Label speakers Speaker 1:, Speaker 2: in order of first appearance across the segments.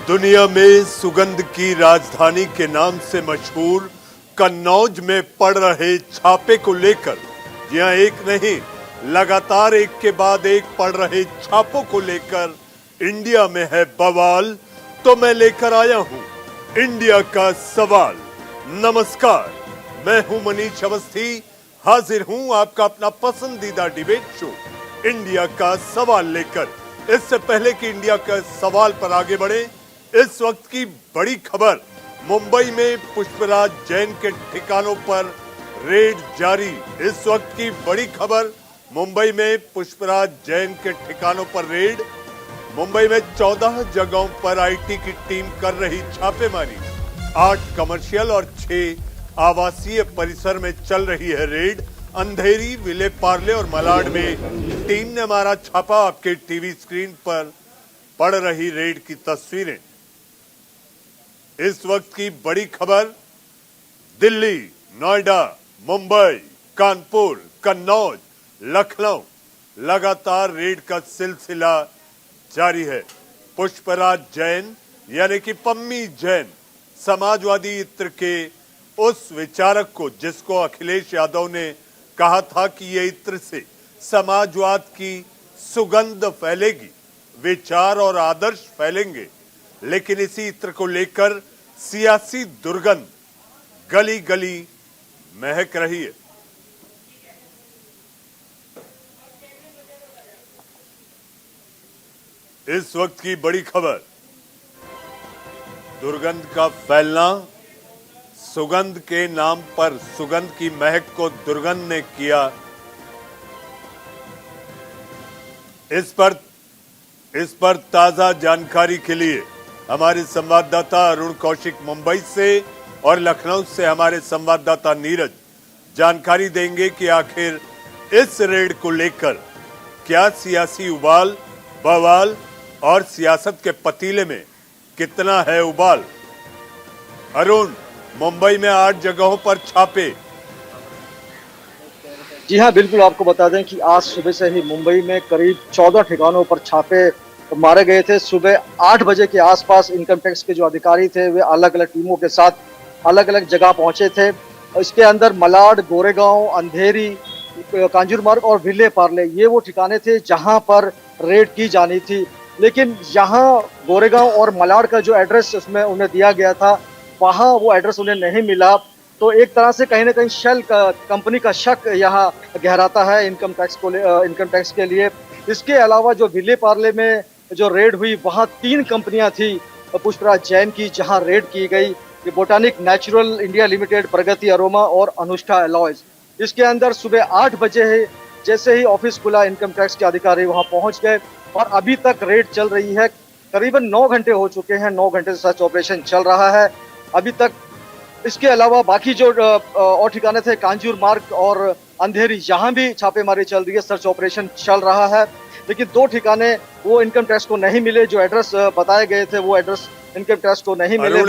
Speaker 1: दुनिया में सुगंध की राजधानी के नाम से मशहूर कन्नौज में पड़ रहे छापे को लेकर, जी हां, एक नहीं लगातार एक के बाद एक पड़ रहे छापों को लेकर इंडिया में है बवाल। तो मैं लेकर आया हूं इंडिया का सवाल। नमस्कार, मैं हूं मनीष अवस्थी, हाजिर हूं आपका अपना पसंदीदा डिबेट शो इंडिया का सवाल लेकर। इससे पहले कि इंडिया का सवाल पर आगे बढ़े, इस वक्त की बड़ी खबर, मुंबई में पुष्पराज जैन के ठिकानों पर रेड जारी। इस वक्त की बड़ी खबर, मुंबई में पुष्पराज जैन के ठिकानों पर रेड। मुंबई में 14 जगहों पर आईटी की टीम कर रही छापेमारी। 8 कमर्शियल और 6 आवासीय परिसर में चल रही है रेड। अंधेरी, विले पार्ले और मलाड में टीम ने मारा छापा। आपके टीवी स्क्रीन पर पड़ रही रेड की तस्वीरें। इस वक्त की बड़ी खबर, दिल्ली, नोएडा, मुंबई, कानपुर, कन्नौज, लखनऊ, लगातार रेड का सिलसिला जारी है। पुष्पराज जैन यानी कि पम्मी जैन, समाजवादी इत्र के उस विचारक को जिसको अखिलेश यादव ने कहा था कि ये इत्र से समाजवाद की सुगंध फैलेगी, विचार और आदर्श फैलेंगे, लेकिन इसी इत्र को लेकर सियासी दुर्गंध गली गली महक रही है। इस वक्त की बड़ी खबर, दुर्गंध का फैलना, सुगंध के नाम पर सुगंध की महक को दुर्गंध ने किया। इस पर ताजा जानकारी के लिए हमारे संवाददाता अरुण कौशिक मुंबई से और लखनऊ से हमारे संवाददाता नीरज जानकारी देंगे कि आखिर इस रेड को लेकर क्या सियासी उबाल, बवाल और सियासत के पतीले में कितना है उबाल। अरुण, मुंबई में 8 जगहों पर छापे।
Speaker 2: जी हाँ, बिल्कुल। आपको बता दें कि आज सुबह से ही मुंबई में करीब 14 ठिकानों पर छापे मारे गए थे। सुबह 8 बजे के आसपास इनकम टैक्स के जो अधिकारी थे वे अलग अलग टीमों के साथ अलग अलग जगह पहुंचे थे। इसके अंदर मलाड, गोरेगांव, अंधेरी, कांजूरमार्ग और विले पार्ले, ये वो ठिकाने थे जहां पर रेड की जानी थी। लेकिन यहाँ गोरेगांव और मलाड का जो एड्रेस उसमें उन्हें दिया गया था, वहाँ वो एड्रेस उन्हें नहीं मिला। तो एक तरह से कहीं ना कहीं शेल कंपनी का शक यहाँ गहराता है इनकम टैक्स के लिए। इसके अलावा जो विले पार्ले में जो रेड हुई, वहाँ 3 कंपनियां थी पुष्पराज जैन की जहाँ रेड की गई। बोटानिक नेचुरल इंडिया लिमिटेड, प्रगति अरोमा और अनुष्ठा एलॉयज। इसके अंदर सुबह 8 बजे जैसे ही ऑफिस खुला, इनकम टैक्स के अधिकारी वहाँ पहुंच गए और अभी तक रेड चल रही है। करीबन 9 घंटे हो चुके हैं, 9 घंटे से सर्च ऑपरेशन चल रहा है अभी तक। इसके अलावा बाकी जो और ठिकाने थे, कांजूर मार्ग और अंधेरी, यहाँ भी छापेमारी चल रही है, सर्च ऑपरेशन चल रहा है। लेकिन 2 ठिकाने वो इनकम टैक्स को नहीं मिले, जो एड्रेस बताए गए थे वो एड्रेस इनकम टैक्स को नहीं मिले।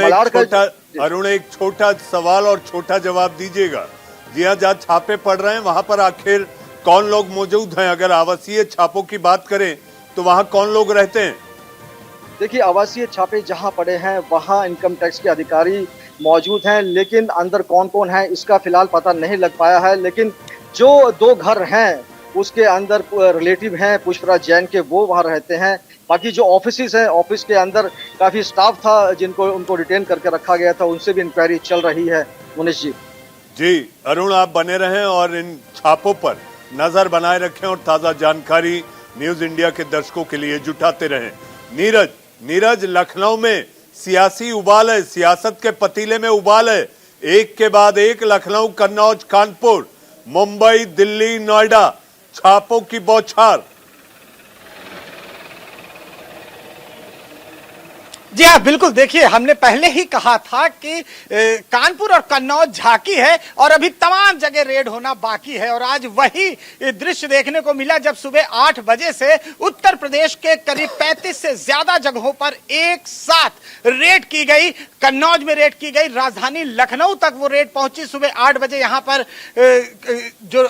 Speaker 1: अरुण, एक छोटा सवाल और छोटा जवाब दीजिएगा। जी हाँ, जहाँ छापे पड़ रहे हैं वहां पर आखिर कौन लोग मौजूद हैं? अगर आवासीय छापों की बात करें तो वहां कौन लोग रहते हैं?
Speaker 2: देखिए, आवासीय छापे जहां पड़े हैं वहां इनकम टैक्स के अधिकारी मौजूद हैं, लेकिन अंदर कौन कौन है इसका फिलहाल पता नहीं लग पाया है। लेकिन जो 2 घर हैं उसके अंदर रिलेटिव हैं पुष्पराज जैन के, वो वहां रहते हैं। बाकी जो ऑफिस हैं, ऑफिस के अंदर काफी स्टाफ था उनको डिटेन करके रखा गया था, उनसे भी इंक्वायरी चल रही है। मुनीष जी।
Speaker 1: अरुण, आप बने रहें और इन छापों पर नजर बनाए रखें और ताजा जानकारी न्यूज इंडिया के दर्शकों के लिए जुटाते रहें। नीरज, लखनऊ में सियासी उबाल है, सियासत के पतीले में उबाल है। एक के बाद एक लखनऊ, कन्नौज, कानपुर, मुंबई, दिल्ली, नोएडा, छापों की बौछार।
Speaker 3: जी हाँ, बिल्कुल। देखिए, हमने पहले ही कहा था कि कानपुर और कन्नौज झांकी है और अभी तमाम जगह रेड होना बाकी है। और आज वही दृश्य देखने को मिला जब सुबह 8 बजे से उत्तर प्रदेश के करीब 35 से ज्यादा जगहों पर एक साथ रेड की गई। कन्नौज में रेड की गई, राजधानी लखनऊ तक वो रेड पहुंची। सुबह 8 बजे यहाँ पर जो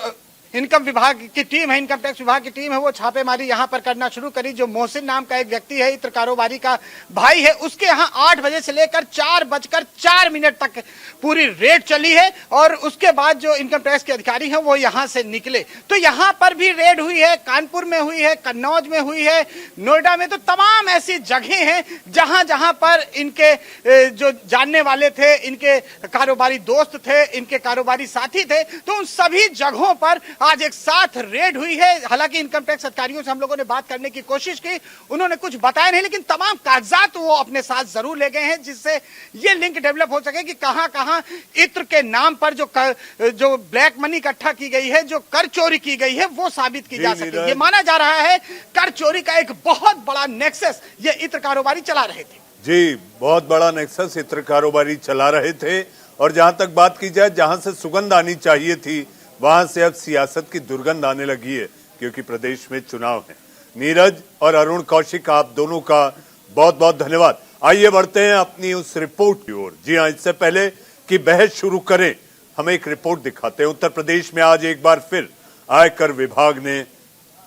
Speaker 3: इनकम विभाग की टीम है, इनकम टैक्स विभाग की टीम है, वो छापेमारी यहाँ पर करना शुरू करी। जो मोहसिन नाम का एक व्यक्ति है, इत्र कारोबारी का भाई है, उसके यहाँ 8 बजे से लेकर 4:04 तक पूरी रेड चली है और उसके बाद जो इनकम टैक्स के अधिकारी हैं वो यहाँ से निकले। तो यहाँ पर भी रेड हुई है, कानपुर में हुई है, कन्नौज में हुई है, नोएडा में, तो तमाम ऐसी जगह हैं जहां जहां पर इनके जो जानने वाले थे, इनके कारोबारी दोस्त थे, इनके कारोबारी साथी थे, तो उन सभी जगहों पर आज एक साथ रेड हुई है। हालांकि इनकम टैक्स अधिकारियों से हम लोगों ने बात करने की कोशिश की, उन्होंने कुछ बताया नहीं, लेकिन तमाम कागजात वो अपने साथ जरूर ले गए हैं जिससे ये लिंक डेवलप हो सके कि कहां कहां इत्र के नाम पर जो ब्लैक मनी इकट्ठा की गई है, जो कर चोरी की गई है, वो साबित की जा सके। ये माना जा रहा है कर चोरी का एक बहुत बड़ा नेक्सस ये इत्र कारोबारी चला रहे थे। जी,
Speaker 1: बहुत बड़ा नेक्सस इत्र कारोबारी चला रहे थे। और जहां तक बात की जाए, जहां से सुगंध आनी चाहिए थी वहां से अब सियासत की दुर्गंध आने लगी है, क्योंकि प्रदेश में चुनाव है। नीरज और अरुण कौशिक, आप दोनों का बहुत बहुत धन्यवाद। आइए बढ़ते हैं अपनी उस रिपोर्ट की ओर। जी हाँ, इससे पहले कि बहस शुरू करें, हम एक रिपोर्ट दिखाते हैं। उत्तर प्रदेश में आज एक बार फिर आयकर विभाग ने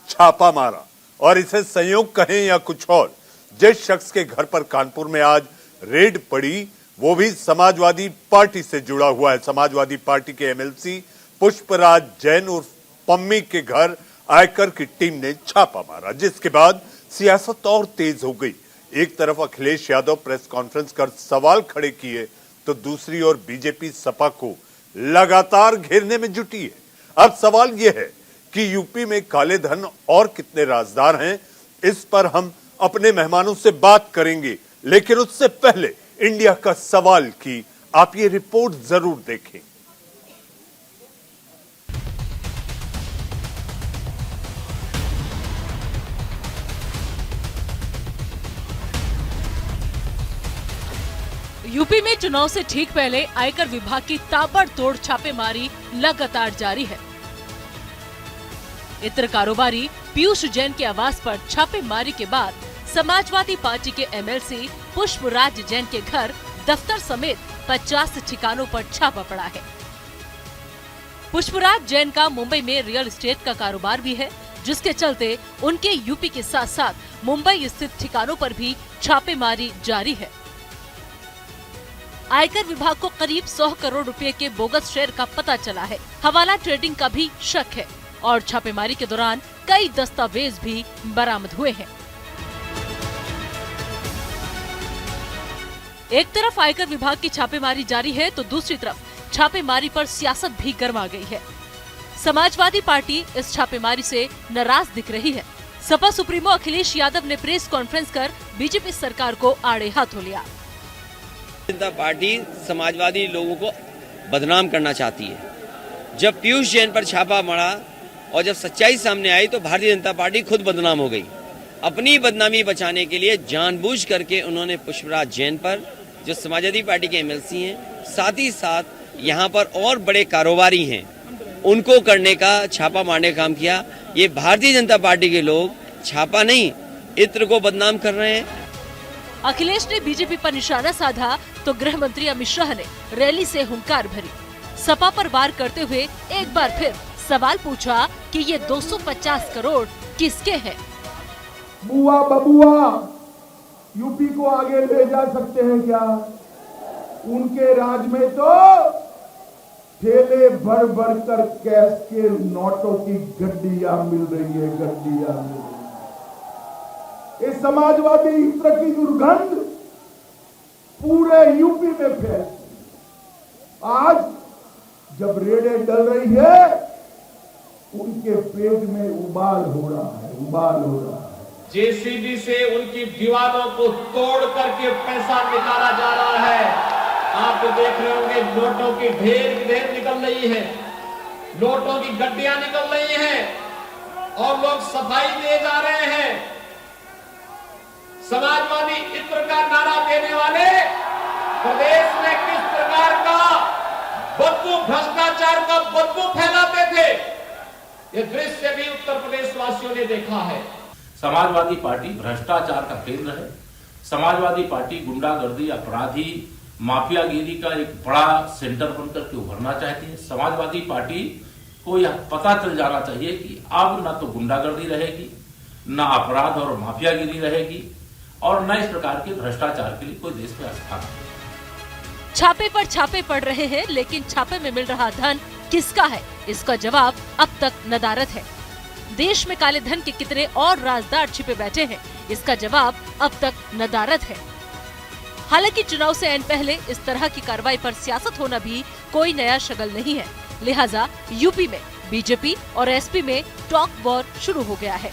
Speaker 1: छापा मारा, और इसे संयोग कहें या कुछ और, जिस शख्स के घर पर कानपुर में आज रेड पड़ी वो भी समाजवादी पार्टी से जुड़ा हुआ है। समाजवादी पार्टी के एमएलसी पुष्पराज जैन उर्फ पम्मी के घर आयकर की टीम ने छापा मारा, जिसके बाद सियासत और तेज हो गई। एक तरफ अखिलेश यादव प्रेस कॉन्फ्रेंस कर सवाल खड़े किए, तो दूसरी ओर बीजेपी सपा को लगातार घेरने में जुटी है। अब सवाल यह है कि यूपी में काले धन और कितने राजदार हैं, इस पर हम अपने मेहमानों से बात करेंगे। लेकिन उससे पहले इंडिया का सवाल की आप ये रिपोर्ट जरूर देखें।
Speaker 4: यूपी में चुनाव से ठीक पहले आयकर विभाग की ताबड़तोड़ छापेमारी लगातार जारी है। इत्र कारोबारी पीयूष जैन के आवास पर छापेमारी के बाद समाजवादी पार्टी के एमएलसी पुष्पराज जैन के घर, दफ्तर समेत 50 ठिकानों पर छापा पड़ा है। पुष्पराज जैन का मुंबई में रियल एस्टेट का कारोबार भी है, जिसके चलते उनके यूपी के साथ साथ मुंबई स्थित ठिकानों पर भी छापेमारी जारी है। आयकर विभाग को करीब 100 करोड़ रुपए के बोगस शेयर का पता चला है। हवाला ट्रेडिंग का भी शक है और छापेमारी के दौरान कई दस्तावेज भी बरामद हुए हैं। एक तरफ आयकर विभाग की छापेमारी जारी है, तो दूसरी तरफ छापेमारी पर सियासत भी गर्मा गई है। समाजवादी पार्टी इस छापेमारी से नाराज दिख रही है। सपा सुप्रीमो अखिलेश यादव ने प्रेस कॉन्फ्रेंस कर बीजेपी सरकार को आड़े हाथों लिया।
Speaker 5: जनता पार्टी समाजवादी लोगों को बदनाम करना चाहती है। जब पीयूष जैन पर छापा मरा और जब सच्चाई सामने आई तो भारतीय जनता पार्टी खुद बदनाम हो गई। अपनी बदनामी बचाने के लिए जानबूझ करके उन्होंने पुष्पराज जैन पर, जो समाजवादी पार्टी के एमएलसी हैं, साथ ही साथ यहाँ पर और बड़े कारोबारी हैं, उनको करने का, छापा मारने का काम किया। ये भारतीय जनता पार्टी के लोग छापा नहीं, इत्र को बदनाम कर रहे हैं।
Speaker 4: अखिलेश ने बीजेपी पर निशाना साधा तो गृह मंत्री अमित शाह ने रैली से हुंकार भरी। सपा पर वार करते हुए एक बार फिर सवाल पूछा कि ये 250 करोड़ किसके हैं?
Speaker 6: बुआ बबुआ यूपी को आगे ले जा सकते हैं क्या? उनके राज में तो ठेले भर भर कर कैश के नोटों की गड्डियां मिल रही है, गड्डियां मिल रही है। इस समाजवादी इत्र की दुर्गंध पूरे यूपी में फैल। आज जब रेडें डल रही है, उनके पेट में उबाल हो रहा है, उबाल हो रहा है।
Speaker 7: जेसीबी से उनकी दीवारों को तोड़ करके पैसा निकाला जा रहा है। आप देख रहे होंगे नोटों की ढेर निकल रही है, नोटों की गड्डियां निकल रही हैं और लोग सफाई दे जा रहे हैं। समाजवादी इत्र का नारा देने वाले प्रदेश में किस प्रकार का बदबू, भ्रष्टाचार का बदबू फैलाते थे, ये दृश्य भी उत्तर प्रदेश वासियों ने देखा है।
Speaker 8: समाजवादी पार्टी भ्रष्टाचार का केंद्र है। समाजवादी पार्टी गुंडागर्दी, अपराधी, माफियागिरी का एक बड़ा सेंटर बनकर के उभरना चाहती है। समाजवादी पार्टी को यह पता चल जाना चाहिए कि अब न तो गुंडागर्दी रहेगी, न अपराध और माफियागिरी रहेगी और न इस प्रकार के भ्रष्टाचार के लिए कोई देश में स्थान है।
Speaker 4: छापे पर छापे पड़ रहे हैं, लेकिन छापे में मिल रहा धन किसका है, इसका जवाब अब तक नदारद है। देश में काले धन के कितने और राजदार छिपे बैठे हैं, इसका जवाब अब तक नदारद है। हालांकि चुनाव से ऐन पहले इस तरह की कार्रवाई पर सियासत होना भी कोई नया शगल नहीं है, लिहाजा यूपी में बीजेपी और एसपी में टॉक वॉर शुरू हो गया है।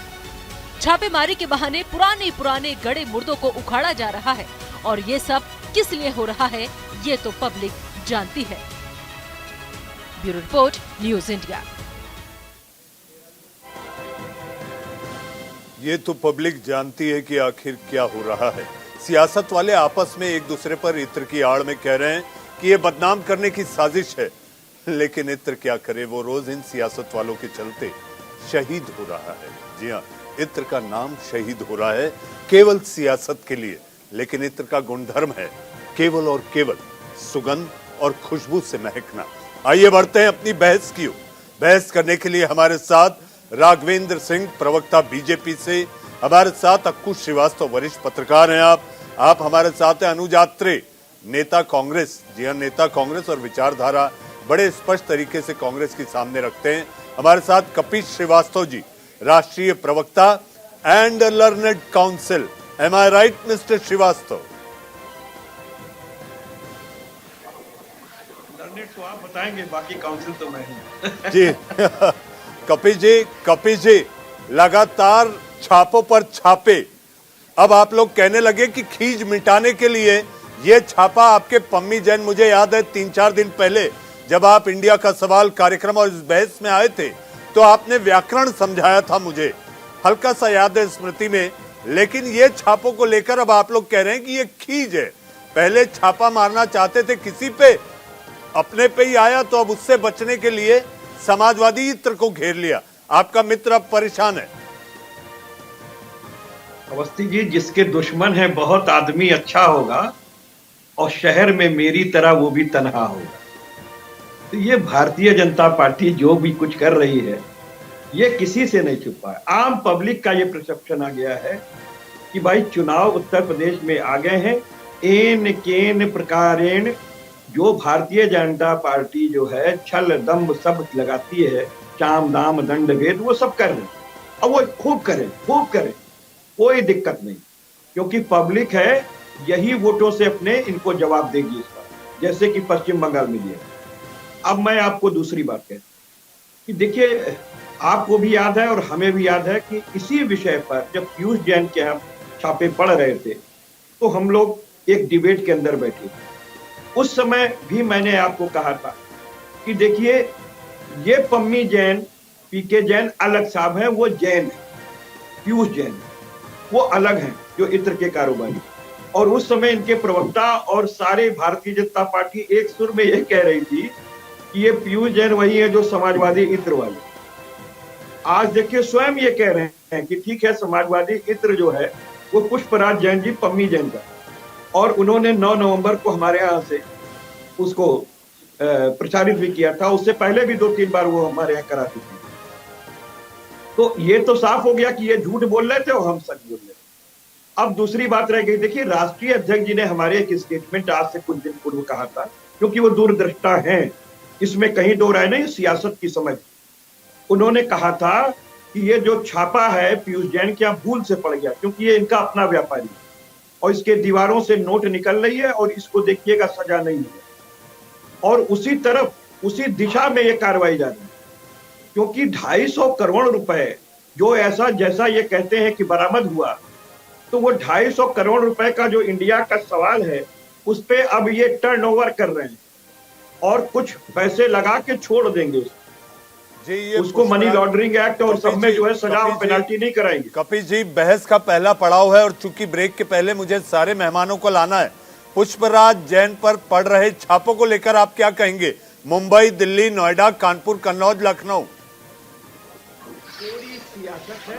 Speaker 4: छापेमारी के बहाने पुराने गड़े मुर्दों को उखाड़ा जा रहा है और ये सब किस लिए हो रहा है, ये तो पब्लिक जानती है। Bureau report, news India.
Speaker 1: ये तो पब्लिक जानती है कि आखिर क्या हो रहा है। सियासत वाले आपस में एक दूसरे पर इत्र की आड़ में कह रहे हैं कि ये बदनाम करने की साजिश है, लेकिन इत्र क्या करे, वो रोज इन सियासत वालों के चलते शहीद हो रहा है। जी हाँ, इत्र का नाम शहीद हो रहा है केवल सियासत के लिए, लेकिन इत्र का गुणधर्म है केवल और केवल सुगंध और खुशबू से महकना। आइए बढ़ते हैं अपनी बहस की ओर। बहस करने के लिए हमारे साथ राघवेंद्र सिंह, प्रवक्ता बीजेपी से, हमारे साथ अक्कू श्रीवास्तव, वरिष्ठ पत्रकार हैं आप हमारे साथ हैं अनुज आत्रे, नेता कांग्रेस। जी हाँ, नेता कांग्रेस और विचारधारा बड़े स्पष्ट तरीके से कांग्रेस के सामने रखते हैं। हमारे साथ कपिल श्रीवास्तव जी, राष्ट्रीय प्रवक्ता and learned counsel. Am I right mister Srivastava?
Speaker 9: Learned तो आप बताएंगे, बाकी काउंसिल तो मैं हूं।
Speaker 1: जी कपिल जी, लगातार छापों पर छापे। अब आप लोग कहने लगे कि खींच मिटाने के लिए ये छापा आपके पम्मी जैन, मुझे याद है 3-4 दिन पहले जब आप इंडिया का सवाल कार्यक्रम और इस बहस में आए थे तो आपने व्याकरण समझाया था, मुझे हल्का सा याद है स्मृति में। लेकिन ये छापों को लेकर अब आप लोग कह रहे हैं कि ये खींच है। पहले छापा मारना चाहते थे किसी पे, अपने पे ही आया, तो अब उससे बचने के लिए समाजवादी इत्र को घेर लिया। आपका मित्र अब परेशान है।
Speaker 9: अवस्थी जी, जिसके दुश्मन है बहुत आदमी अच्छा होगा और शहर में मेरी तरह वो भी तन्हा होगा। तो ये भारतीय जनता पार्टी जो भी कुछ कर रही है ये किसी से नहीं छुपा है। आम पब्लिक का ये परसेप्शन आ गया है कि भाई चुनाव उत्तर प्रदेश में आ गए हैं, एन केन प्रकारेण जो भारतीय जनता पार्टी जो है छल दम्भ सब लगाती है, चाम दाम दंड भेद, वो सब कर रहे हैं। अब वो खूब करें, कोई दिक्कत नहीं, क्योंकि पब्लिक है यही वोटों से अपने इनको जवाब देगी इस बार, जैसे कि पश्चिम बंगाल में दिया। अब मैं आपको दूसरी बात कहता हूं कि देखिए, आपको भी याद है और हमें भी याद है कि इसी विषय पर जब पीयूष जैन के हम छापे पड़ रहे थे तो हम लोग एक डिबेट के अंदर बैठे। उस समय भी मैंने आपको कहा था कि देखिए, ये पम्मी जैन, पीके जैन अलग साहब हैं, वो जैन है, पीयूष जैन वो अलग हैं जो इत्र के कारोबारी। और उस समय इनके प्रवक्ता और सारे भारतीय जनता पार्टी एक सुर में यह कह रही थी कि ये पीयूष जैन वही है जो समाजवादी इत्र वाले। आज देखिए, स्वयं ये कह रहे हैं कि ठीक है, समाजवादी इत्र जो है वो पुष्पराज जैन जी, पम्मी जैन का, और उन्होंने 9 नवंबर को हमारे यहाँ से उसको प्रचारित भी किया था। उससे पहले भी 2-3 बार वो हमारे यहाँ करा चुके हैं। तो ये तो साफ हो गया कि ये झूठ बोल रहे थे और हम सच बोल रहे थे। अब दूसरी बात रह गई, देखिए, राष्ट्रीय अध्यक्ष जी ने हमारे एक स्टेटमेंट आज से कुछ दिन पूर्व कहा था, क्योंकि वो दूरदृष्टा हैं, इसमें कहीं दो राय नहीं, सियासत की समझ। उन्होंने कहा था कि ये जो छापा है पीयूष जैन क्या भूल से पड़ गया, क्योंकि ये इनका अपना व्यापारी है और इसके दीवारों से नोट निकल रही है और इसको देखिएगा सजा नहीं है। और उसी तरफ, उसी दिशा में ये कार्रवाई जा रही है, क्योंकि 250 करोड़ रुपए जो ऐसा जैसा ये कहते हैं कि बरामद हुआ, तो वो 250 करोड़ रुपए का जो इंडिया का सवाल है उस पे अब ये टर्नओवर कर रहे हैं और कुछ पैसे लगा के छोड़ देंगे
Speaker 1: जी। ये
Speaker 9: उसको मनी लॉन्ड्रिंग एक्ट और सब में जो है सजा और पेनल्टी नहीं कराएंगे।
Speaker 1: कपिल जी, बहस का पहला पड़ाव है और चूंकि ब्रेक के पहले मुझे सारे मेहमानों को लाना है, पुष्पराज जैन पर पड़ रहे छापों को लेकर आप क्या कहेंगे? मुंबई, दिल्ली, नोएडा, कानपुर, कन्नौज, लखनऊ,
Speaker 9: सियासत है।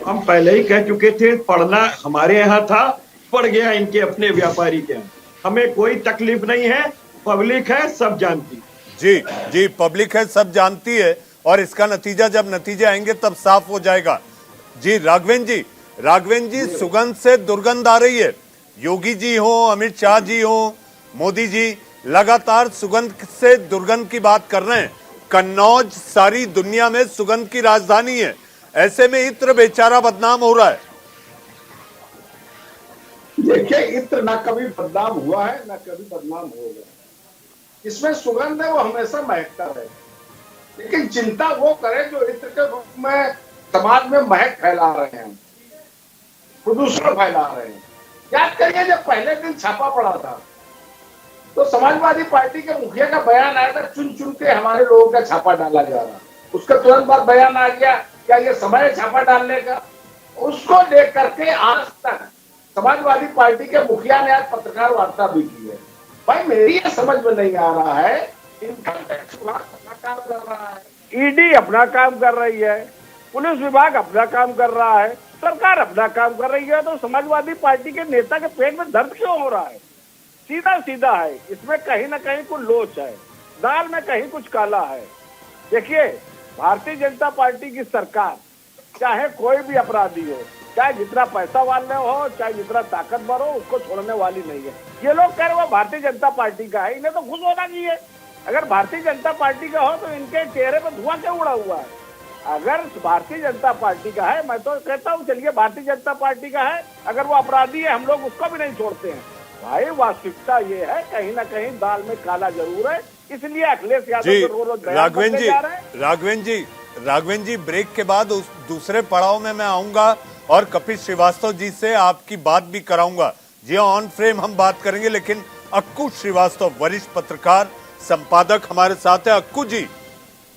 Speaker 9: हम पहले ही कह चुके थे, पढ़ना हमारे यहाँ था, पड़ गया इनके अपने व्यापारी के यहाँ। हमें कोई तकलीफ नहीं है, पब्लिक है, सब जानती है।
Speaker 1: जी, पब्लिक है, सब जानती है। और इसका नतीजा जब नतीजे आएंगे तब साफ हो जाएगा। जी राघवेंद्र जी, सुगंध से दुर्गंध आ रही है। योगी जी हो, अमित शाह जी हो, मोदी जी लगातार सुगंध से दुर्गंध की बात कर रहे हैं। कन्नौज सारी दुनिया में सुगंध की राजधानी है, ऐसे में इत्र बेचारा बदनाम हो रहा है।
Speaker 6: देखिए, इत्र ना कभी बदनाम हुआ है ना कभी बदनाम होगा। इसमें सुगंध है वो हमेशा महकता रहे, लेकिन चिंता वो करे जो इत्र के रूप में समाज में महक फैला रहे हैं, प्रदूषण फैला रहे हैं। याद करिए, जब पहले दिन छापा पड़ा था तो समाजवादी पार्टी के मुखिया का बयान आया था, चुन चुन के हमारे लोगों का छापा डाला जा रहा। उसका तुरंत बाद बयान आ गया, क्या ये समय है छापा डालने का? उसको देख करके आज तक समाजवादी पार्टी के मुखिया ने आज पत्रकार वार्ता भी की है। भाई, मेरी ये समझ में नहीं आ रहा है, इनकम टैक्स विभाग अपना काम कर रहा है, ईडी अपना काम कर रही है, पुलिस विभाग अपना काम कर रहा है, सरकार अपना काम कर रही है, तो समाजवादी पार्टी के नेता के पेट में दर्द क्यों हो रहा है? सीधा सीधा है, इसमें कहीं ना कहीं कुछ लोच है, दाल में कहीं कुछ काला है। देखिए, भारतीय जनता पार्टी की सरकार चाहे कोई भी अपराधी हो, चाहे जितना पैसा वाले हो, चाहे जितना ताकतवर हो, उसको छोड़ने वाली नहीं है। ये लोग कह रहे वो भारतीय जनता पार्टी का है, इन्हें तो खुश होना चाहिए। अगर भारतीय जनता पार्टी का हो तो इनके चेहरे पर धुआं क्यों उड़ा हुआ है? अगर भारतीय जनता पार्टी का है, मैं तो कहता हूँ चलिए भारतीय जनता पार्टी का है, अगर वो अपराधी है हम लोग उसको भी नहीं छोड़ते हैं। भाई, वास्तविकता ये है कहीं ना कहीं दाल में काला जरूर है, इसलिए अखिलेश यादव को रोज
Speaker 1: राघवेंद्र जी, ब्रेक के बाद उस दूसरे पड़ाव में मैं आऊंगा और कपिल श्रीवास्तव जी से आपकी बात भी कराऊंगा। जी ऑन फ्रेम हम बात करेंगे, लेकिन अक्कू श्रीवास्तव वरिष्ठ पत्रकार संपादक हमारे साथ है। अक्कू जी,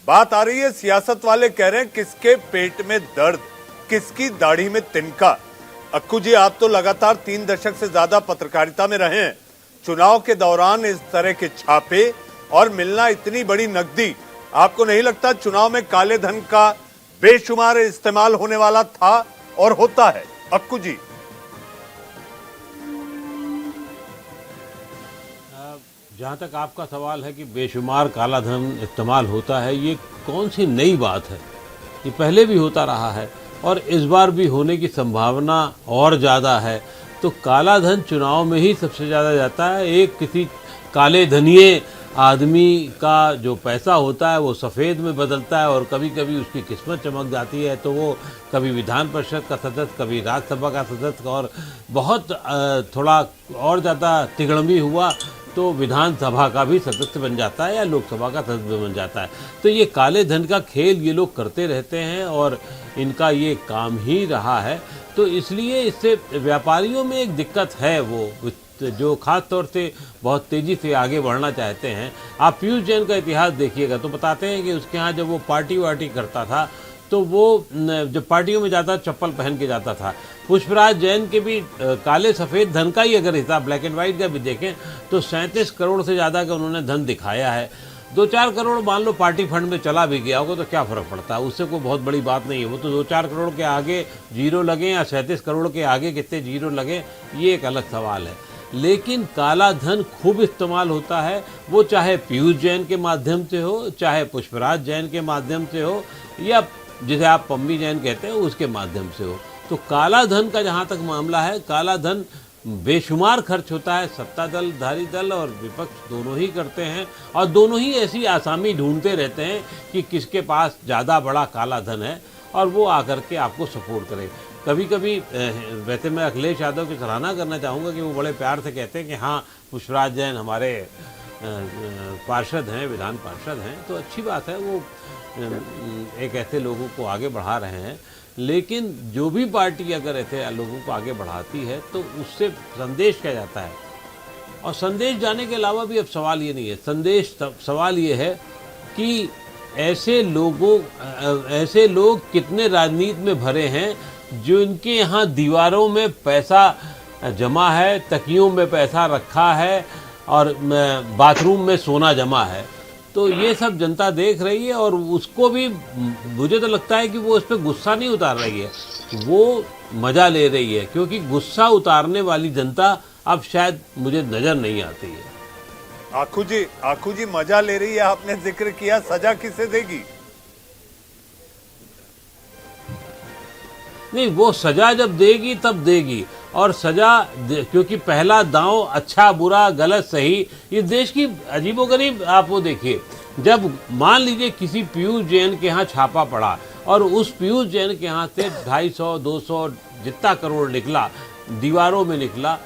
Speaker 1: बात आ रही है, सियासत वाले कह रहे हैं किसके पेट में दर्द, किसकी दाढ़ी में तिनका। अक्कू जी, आप तो लगातार 3 दशक से ज्यादा पत्रकारिता में रहे हैं। चुनाव के दौरान इस तरह के छापे और मिलना इतनी बड़ी नकदी, आपको नहीं लगता चुनाव में काले धन का बेशुमार इस्तेमाल होने वाला था और होता है? अक्कू जी,
Speaker 10: जहाँ तक आपका सवाल है कि बेशुमार काला धन इस्तेमाल होता है, ये कौन सी नई बात है? ये पहले भी होता रहा है और इस बार भी होने की संभावना और ज़्यादा है। तो काला धन चुनाव में ही सबसे ज़्यादा जाता है। एक किसी काले धनिये आदमी का जो पैसा होता है वो सफ़ेद में बदलता है और कभी कभी उसकी किस्मत चमक जाती है, तो वो कभी विधान परिषद का सदस्य, कभी राज्यसभा का सदस्य, और बहुत थोड़ा और ज़्यादा तिगड़मी हुआ तो विधानसभा का भी सदस्य बन जाता है या लोकसभा का सदस्य बन जाता है। तो ये काले धन का खेल ये लोग करते रहते हैं और इनका ये काम ही रहा है। तो इसलिए इससे व्यापारियों में एक दिक्कत है, वो जो खास तौर से बहुत तेज़ी से आगे बढ़ना चाहते हैं। आप पीयूष जैन का इतिहास देखिएगा तो बताते हैं कि उसके यहाँ जब वो पार्टी वार्टी करता था तो वो जब पार्टियों में जाता चप्पल पहन के जाता था। पुष्पराज जैन के भी काले सफ़ेद धन का ही अगर हिसाब ब्लैक एंड वाइट का भी देखें तो 37 करोड़ से ज़्यादा का उन्होंने धन दिखाया है। 2-4 करोड़ मान लो पार्टी फंड में चला भी गया होगा तो क्या फ़र्क पड़ता है, उससे कोई बहुत बड़ी बात नहीं है। वो तो 2-4 करोड़ के आगे जीरो लगे या 37 करोड़ के आगे कितने जीरो लगे, ये एक अलग सवाल है। लेकिन काला धन खूब इस्तेमाल होता है, वो चाहे पीयूष जैन के माध्यम से हो, चाहे पुष्पराज जैन के माध्यम से हो, या जिसे आप पम्मी जैन कहते हैं उसके माध्यम से हो। तो काला धन का जहाँ तक मामला है, काला धन बेशुमार खर्च होता है। सत्ता दल, धारी दल और विपक्ष दोनों ही करते हैं और दोनों ही ऐसी आसामी ढूंढते रहते हैं कि किसके पास ज़्यादा बड़ा काला धन है और वो आकर के आपको सपोर्ट करे। कभी कभी वैसे मैं अखिलेश यादव की सराहना करना चाहूँगा कि वो बड़े प्यार से कहते हैं कि हाँ, पुष्पराज जैन हमारे पार्षद हैं, विधान पार्षद हैं, तो अच्छी बात है, वो एक ऐसे लोगों को आगे बढ़ा रहे हैं। लेकिन जो भी पार्टी अगर ऐसे लोगों को आगे बढ़ाती है तो उससे संदेश क्या जाता है, और संदेश जाने के अलावा भी अब सवाल ये नहीं है, सवाल ये है कि ऐसे लोग कितने राजनीति में भरे हैं जो इनके यहाँ दीवारों में पैसा जमा है, तकियों में पैसा रखा है और बाथरूम में सोना जमा है। तो ये सब जनता देख रही है और उसको भी मुझे तो लगता है कि वो इस पर गुस्सा नहीं उतार रही है, वो मज़ा ले रही है, क्योंकि गुस्सा उतारने वाली जनता अब शायद मुझे नज़र नहीं आती है।
Speaker 1: आखू जी मजा ले रही है, आपने जिक्र किया, सजा किसे देगी?
Speaker 10: नहीं, वो सजा जब देगी तब देगी, और सजा क्योंकि पहला दांव अच्छा बुरा गलत सही, ये देश की अजीबोगरीब। आप वो देखिए, जब मान लीजिए किसी पीयूष जैन के यहाँ छापा पड़ा और उस पीयूष जैन के यहाँ से 250-200 जितना करोड़ निकला, दीवारों में निकला,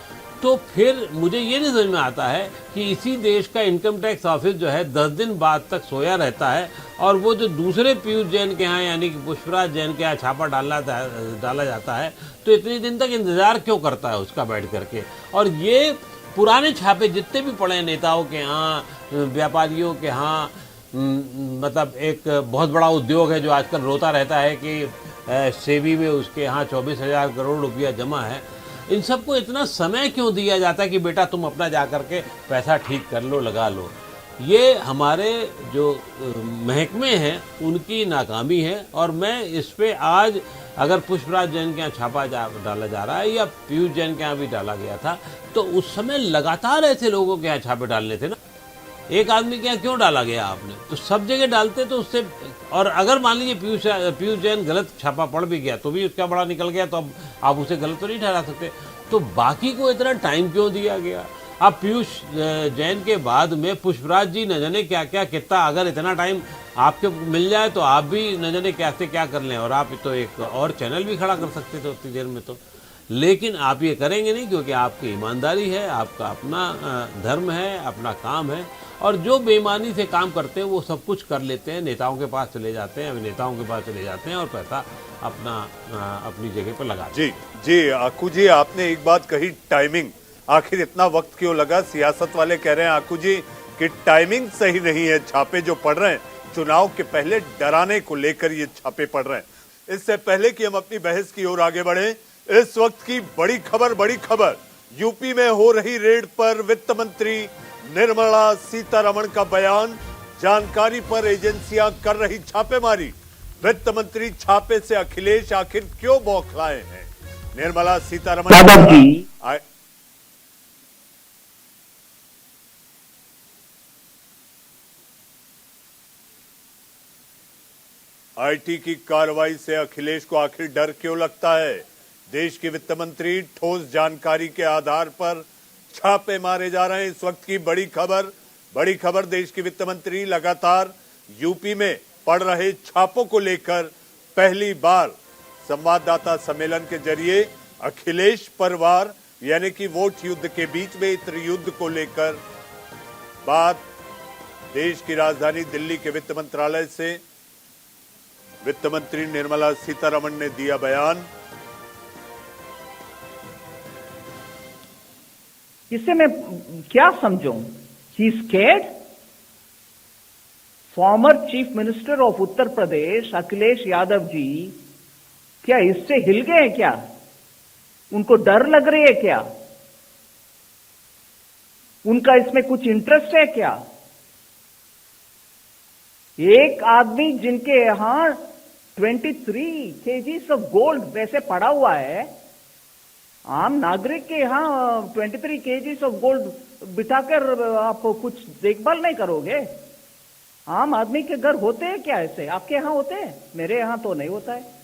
Speaker 10: तो फिर मुझे ये नहीं समझ में आता है कि इसी देश का इनकम टैक्स ऑफिस जो है 10 दिन बाद तक सोया रहता है, और वो जो दूसरे पीयूष जैन के यहाँ यानी कि पुष्पराज जैन के यहाँ छापा डाला जाता है तो इतने दिन तक इंतजार क्यों करता है उसका बैठ करके। और ये पुराने छापे जितने भी पड़े हैं नेताओं के यहाँ, व्यापारियों के यहाँ, मतलब एक बहुत बड़ा उद्योग है जो आजकल रोता रहता है कि सेबी में उसके यहाँ 24,000 करोड़ रुपया जमा है, इन सबको इतना समय क्यों दिया जाता है कि बेटा तुम अपना जा करके पैसा ठीक कर लो, लगा लो। ये हमारे जो महकमे हैं उनकी नाकामी है। और मैं इस पे आज अगर पुष्पराज जैन के यहाँ छापा डाला जा रहा है या पीयूष जैन के यहाँ भी डाला गया था, तो उस समय लगातार ऐसे लोगों के यहाँ छापे डालने थे ना। एक आदमी के यहाँ क्यों डाला गया आपने? तो सब जगह डालते तो उससे, और अगर मान लीजिए पीयूष जैन गलत छापा पड़ भी गया तो भी उसका बड़ा निकल गया, तो अब आप उसे गलत तो नहीं ठहरा सकते। तो बाकी को इतना टाइम क्यों दिया गया? अब पीयूष जैन के बाद में पुष्पराज जी न जाने क्या क्या कितना, अगर इतना टाइम आपके मिल जाए तो आप भी न जाने क्या से क्या कर लें, और आप तो एक और चैनल भी खड़ा कर सकते थे उतनी देर में तो। लेकिन आप ये करेंगे नहीं, क्योंकि आपकी ईमानदारी है, आपका अपना धर्म है, अपना काम है, और जो बेईमानी से काम करते हैं वो सब कुछ कर लेते हैं, नेताओं के पास चले जाते हैं, अभिनेताओं के पास चले जाते हैं और पैसा अपनी जगह पर लगा।
Speaker 1: जी आकू जी, आपने एक बात कही, टाइमिंग। आखिर इतना वक्त क्यों लगा? सियासत वाले कह रहे हैं आकू जी कि टाइमिंग सही नहीं है, छापे जो पड़ रहे हैं चुनाव के पहले डराने को लेकर ये छापे पड़ रहे हैं। इससे पहले कि हम अपनी बहस की ओर आगे बढ़े, इस वक्त की बड़ी खबर, यूपी में हो रही रेड पर वित्त मंत्री निर्मला सीतारमण का बयान, जानकारी पर एजेंसियां कर रही छापेमारी। वित्त मंत्री छापे से अखिलेश आखिर क्यों बौखलाए हैं? निर्मला सीतारमण आईटी की कार्रवाई से अखिलेश को आखिर डर क्यों लगता है? देश के वित्त मंत्री ठोस जानकारी के आधार पर छापे मारे जा रहे हैं। इस वक्त की बड़ी खबर, देश के वित्त मंत्री लगातार यूपी में पड़ रहे छापों को लेकर पहली बार संवाददाता सम्मेलन के जरिए अखिलेश परिवार यानी कि वोट युद्ध के बीच में इत्र युद्ध को लेकर बात। देश की राजधानी दिल्ली के वित्त मंत्रालय से वित्त मंत्री निर्मला सीतारमण ने दिया बयान।
Speaker 11: इससे मैं क्या समझूं? He scared? Former chief minister of Uttar Pradesh Akhilesh Yadav ji क्या इससे हिल गए हैं क्या? उनको डर लग रही है क्या? उनका इसमें कुछ इंटरेस्ट है क्या? एक आदमी जिनके यहां 23 kgs ऑफ गोल्ड वैसे पड़ा हुआ है, आम नागरिक के यहां 23 kgs ऑफ गोल्ड बिठाकर आप कुछ देखभाल नहीं करोगे? आम आदमी के घर होते हैं क्या ऐसे? आपके यहां होते हैं, मेरे यहां तो नहीं होता है।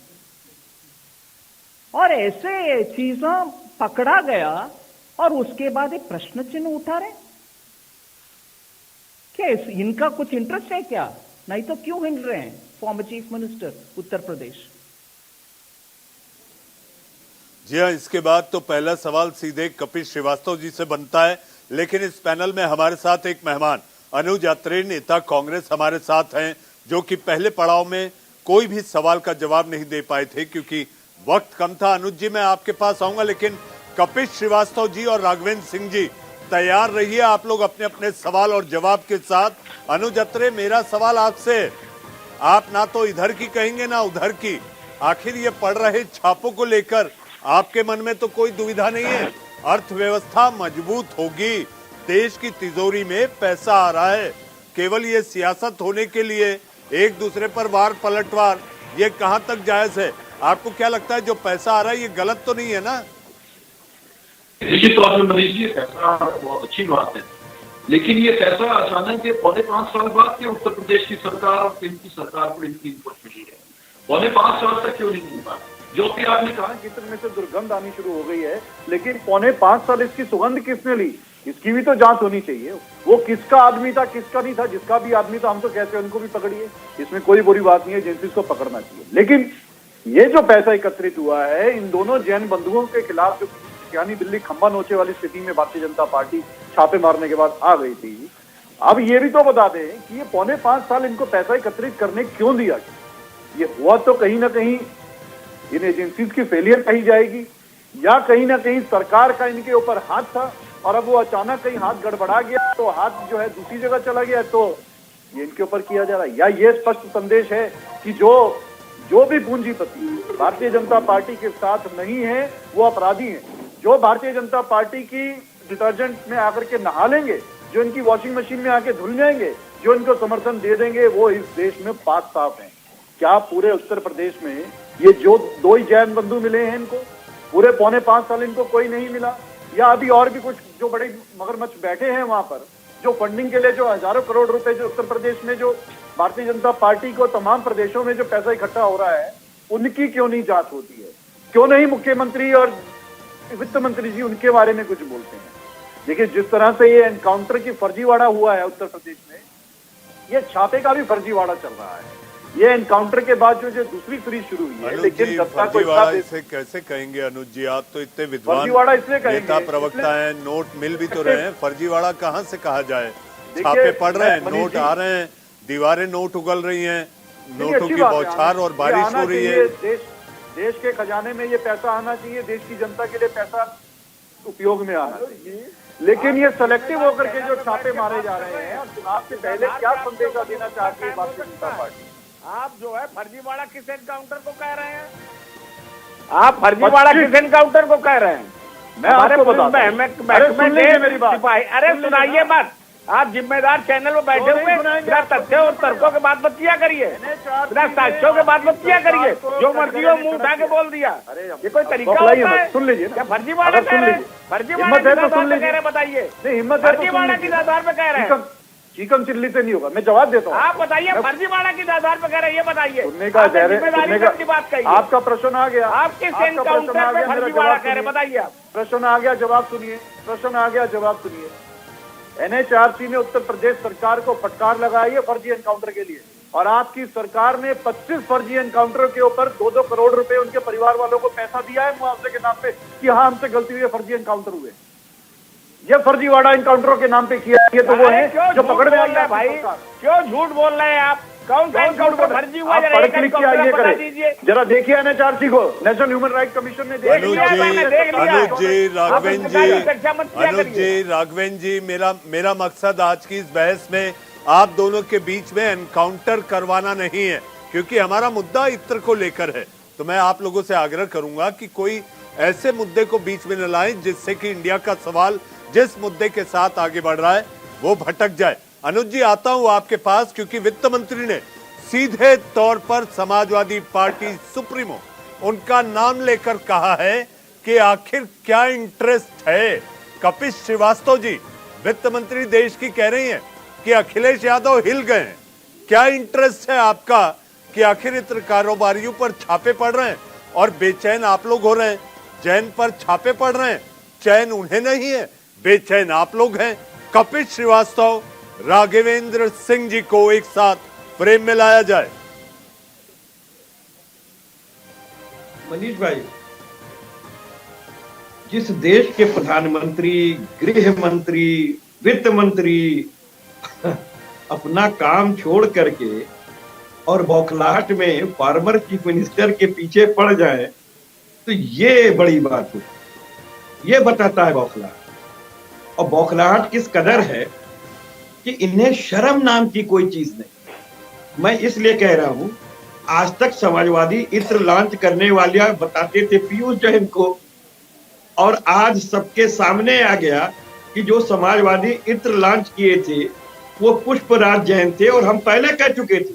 Speaker 11: और ऐसे चीजों पकड़ा गया और उसके बाद एक प्रश्न चिन्ह उठा रहे क्या? इनका कुछ इंटरेस्ट है क्या? नहीं तो क्यों हिल रहे हैं farmer chief minister Uttar Pradesh?
Speaker 1: जी हाँ, इसके बाद तो पहला सवाल सीधे कपिल श्रीवास्तव जी से बनता है, लेकिन इस पैनल में हमारे साथ एक मेहमान अनुज अत्रे, नेता कांग्रेस हमारे साथ हैं, जो कि पहले पड़ाव में कोई भी सवाल का जवाब नहीं दे पाए थे क्योंकि वक्त कम था। अनुज जी, मैं आपके पास आऊंगा, लेकिन कपिल श्रीवास्तव जी और राघवेंद्र सिंह जी तैयार रहिए, आप लोग अपने अपने सवाल और जवाब के साथ। अनुज अत्रे, मेरा सवाल आपसे, आप ना तो इधर की कहेंगे ना उधर की, आखिर ये पड़ रहे छापों को लेकर आपके मन में तो कोई दुविधा नहीं है? अर्थव्यवस्था मजबूत होगी, देश की तिजोरी में पैसा आ रहा है, केवल ये सियासत होने के लिए एक दूसरे पर वार पलटवार, ये कहां तक जायज है? आपको क्या लगता है जो पैसा आ रहा है ये गलत तो नहीं है ना?
Speaker 12: निश्चित तौर पर मनीष जी, पैसा बहुत अच्छी बात है, लेकिन ये पैसा अचानक के 4.5 साल बाद के उत्तर प्रदेश की सरकार और केंद्र की सरकार को इनकी इनपुट मिली है। 5.25 साल तक क्यों नहीं मिल पा? जो कि आपने कहा
Speaker 13: किचन में से दुर्गंध आनी शुरू हो गई है, लेकिन 5.25 साल इसकी सुगंध किसने ली, इसकी भी तो जांच होनी चाहिए। वो किसका आदमी था, किसका नहीं था, जिसका भी आदमी था हम तो कहते हैं उनको भी पकड़िए, इसमें कोई बुरी बात नहीं है, एजेंसीज को पकड़ना चाहिए। लेकिन ये जो पैसा एकत्रित हुआ है इन दोनों जैन बंधुओं के खिलाफ, जो यानी दिल्ली खंबा नोचे वाली स्थिति में भारतीय जनता पार्टी छापे मारने के बाद आ गई थी, अब ये भी तो बता दें कि ये 5.25 साल इनको पैसा एकत्रित करने क्यों दिया गया। ये हुआ तो कहीं ना कहीं इन एजेंसीज की फेलियर कही जाएगी, या कहीं ना कहीं सरकार का इनके ऊपर हाथ था और अब वो अचानक कहीं हाथ गड़बड़ा गया तो हाथ जो है दूसरी जगह चला गया, तो ये इनके ऊपर किया जा रहा है। या ये स्पष्ट संदेश है कि जो भी पूंजीपति भारतीय जनता पार्टी के साथ नहीं है वो अपराधी हैं। जो भारतीय जनता पार्टी की डिटर्जेंट में आकर के नहा लेंगे, जो इनकी वॉशिंग मशीन में आके धुल जाएंगे, जो इनको समर्थन दे देंगे, वो इस देश में पाक साफ हैं। क्या पूरे उत्तर प्रदेश में ये जो 2 ही जैन बंधु मिले हैं इनको, पूरे 5.25 साल इनको कोई नहीं मिला? या अभी और भी कुछ जो बड़े मगरमच्छ बैठे हैं वहां पर, जो फंडिंग के लिए जो हजारों करोड़ रुपए जो उत्तर प्रदेश में जो भारतीय जनता पार्टी को तमाम प्रदेशों में जो पैसा इकट्ठा हो रहा है, उनकी क्यों नहीं जांच होती है? क्यों नहीं मुख्यमंत्री और वित्त मंत्री जी उनके बारे में कुछ बोलते हैं? देखिए, जिस तरह से ये एनकाउंटर की फर्जीवाड़ा हुआ है उत्तर प्रदेश में, ये छापे का भी फर्जीवाड़ा चल रहा है। ये एनकाउंटर के बाद जो दूसरी सीरीज शुरू हुई है, लेकिन
Speaker 1: फर्जीवाड़ा इसे कैसे कहेंगे अनुज जी? आप तो इतने विद्वान नेता प्रवक्ता हैं, नोट मिल भी तो रहे हैं, फर्जीवाड़ा कहाँ से कहा जाए? छापे पड़ रहे हैं, नोट आ रहे हैं, दीवारें नोट उगल रही हैं, नोटों की बौछार और बारिश हो रही है।
Speaker 13: देश के खजाने में ये पैसा आना चाहिए, देश की जनता के लिए पैसा उपयोग में आना चाहिए, लेकिन ये सेलेक्टिव होकर के जो छापे मारे जा रहे हैं। चुनाव से पहले क्या संदेशा देना चाहती है भारतीय जनता पार्टी?
Speaker 11: आप जो है फर्जीवाड़ा किस एनकाउंटर को कह रहे हैं? आप फर्जीवाड़ा किस एनकाउंटर को कह रहे हैं?
Speaker 13: मैं आपको बताता हूं।
Speaker 11: मेरी बात, अरे सुनाइए मत। आप जिम्मेदार चैनल में बैठे हुए बिना तथ्य और तर्कों के बात मत किया करिए, बिना साक्ष्यों के बात मत किया करिए, जो मर्जी हो मुंह उठा के बोल दिया। ये कोई तरीका होता है?
Speaker 13: सुन लीजिए,
Speaker 11: क्या फर्जीवाड़ा कह रहे हैं? फर्जीवाड़ा किस आधार पे कह रहे हैं बताइए? फर्जीवाड़ा किस आधार पे कह रहे हैं?
Speaker 13: चिकन चिल्ली से नहीं होगा, मैं जवाब देता हूँ।
Speaker 11: आप बताइए फर्जीवाड़ा किस आधार पे कह रहे हैं, ये बताइए।
Speaker 13: जिम्मेदारी बात कही, आपका प्रश्न आ गया।
Speaker 11: आप किस एनकाउंटर पे फर्जीवाड़ा कह रहे हैं बताइए?
Speaker 13: प्रश्न आ गया, जवाब सुनिए। प्रश्न आ गया, जवाब सुनिए। एनएचआरसी ने उत्तर प्रदेश सरकार को फटकार लगाई है फर्जी एनकाउंटर के लिए, और आपकी सरकार ने 25 फर्जी एनकाउंटरों के ऊपर 2-2 करोड़ रुपए उनके परिवार वालों को पैसा दिया है मुआवजे के नाम पे कि हाँ हमसे गलती हुई है, फर्जी एनकाउंटर हुए। ये फर्जीवाड़ा एनकाउंटरों के नाम पे किया, ये तो वो है जो पकड़ में आ गया।
Speaker 11: भाई क्यों झूठ बोल रहे हैं आप? कौन सा एनकाउंटर फर्जी हुआ?
Speaker 13: पढ़ लिख के आइए, करें जरा, देखिए एनएचआरसी को, नेशनल ह्यूमन राइट कमीशन ने देख लिया।
Speaker 1: अनुज जी राघवेंद्र जी, मेरा मकसद आज की इस बहस में आप दोनों के बीच में एनकाउंटर करवाना नहीं है, क्योंकि हमारा मुद्दा इत्र को लेकर है। तो मैं आप लोगों से आग्रह करूंगा कि कोई ऐसे मुद्दे को बीच में न लाएं जिससे कि इंडिया का सवाल जिस मुद्दे के साथ आगे बढ़ रहा है वो भटक जाए। अनुज जी, आता हूं आपके पास, क्योंकि वित्त मंत्री ने सीधे तौर पर समाजवादी पार्टी सुप्रीमो उनका नाम लेकर कहा है कि आखिर क्या इंटरेस्ट है। कपिल श्रीवास्तव जी, वित्त मंत्री देश की, कह रही हैं कि अखिलेश यादव हिल गए हैं। क्या इंटरेस्ट है आपका कि आखिर इत्र कारोबारियों पर छापे पड़ रहे हैं और बेचैन आप लोग हो रहे हैं? जैन पर छापे पड़ रहे हैं, चैन उन्हें नहीं है, बेचैन आप लोग हैं। कपिल श्रीवास्तव, राघवेंद्र सिंह जी को एक साथ फ्रेम में लाया जाए।
Speaker 9: मनीष भाई, जिस देश के प्रधानमंत्री, गृह मंत्री, वित्त मंत्री अपना काम छोड़ करके और बौखलाहट में फार्मर चीफ मिनिस्टर के पीछे पड़ जाए, तो ये बड़ी बात है। ये बताता है बौखलाहट, और बौखलाहट किस कदर है कि इन्हें शर्म नाम की कोई चीज नहीं। मैं इसलिए कह रहा हूं, आज तक समाजवादी इत्र लॉन्च करने वाले बताते थे पीयूष जैन को, और आज सबके सामने आ गया कि जो समाजवादी इत्र लॉन्च किए थे वो पुष्पराज जैन थे। और हम पहले कह चुके थे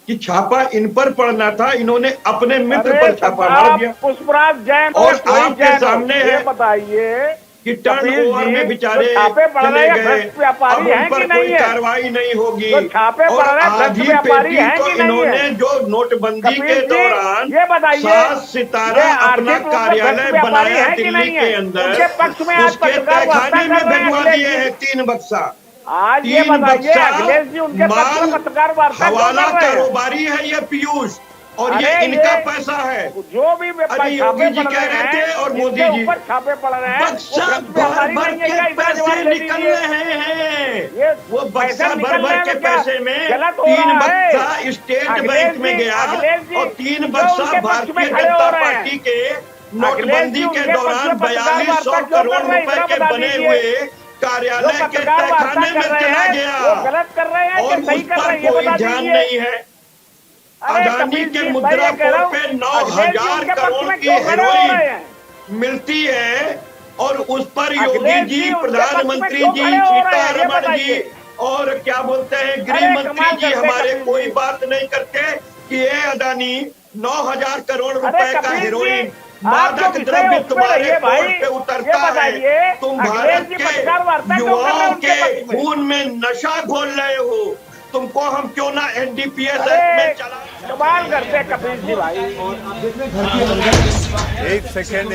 Speaker 9: कि छापा इन पर पड़ना था, इन्होंने अपने मित्र पर छापा मार दिया।
Speaker 11: पुष्पराज जैन
Speaker 9: और आपके सामने है,
Speaker 11: बताइए
Speaker 9: कि टर्न ओवर में बेचारे चले गए, अब उन पर कोई कार्रवाई नहीं होगी। और आधी पेटी तो इन्होंने जो नोटबंदी के दौरान 7 सितारा अपना कार्यालय बनाया दिल्ली के अंदर, उसके तहखाने में भिजवा दिए हैं 3 बक्सा।
Speaker 11: आज ये बताइए अखिलेश जी, उनके पत्रकार
Speaker 9: हवाला कारोबारी है ये पीयूष, और ये इनका पैसा है।
Speaker 11: जो भी
Speaker 9: योगी जी कह रहे थे और मोदी जी
Speaker 11: छापे पड़ रहे हैं,
Speaker 9: बक्सा भर भर के पैसे निकल रहे हैं। वो बक्सा भर भर के पैसे में 3 बक्सा स्टेट बैंक में गया और 3 बक्सा भारतीय जनता पार्टी के नोटबंदी के दौरान 4200 करोड़ रुपए के बने हुए कार्यालय के तहखाने में चला गया।
Speaker 11: गलत कर रहे हैं
Speaker 9: और उस पर कोई ध्यान नहीं है। अडानी के मुद्रा कोष पे 9000 करोड़ की हेरोइन मिलती है और उस पर योगी जी, प्रधानमंत्री जी, सीतारमण जी और क्या बोलते हैं गृह मंत्री जी हमारे कोई बात नहीं करते कि ये अडानी 9000 करोड़ रुपए का हेरोइन मादक द्रव्य तुम्हारे कोष पे उतरता है। तुम भारत के युवाओं के खून में नशा घोल रहे हो। तुमको हम क्यों ना एनडीपीएस में चला।
Speaker 11: कमाल करते हैं कपिल जी भाई।
Speaker 1: एक सेकेंड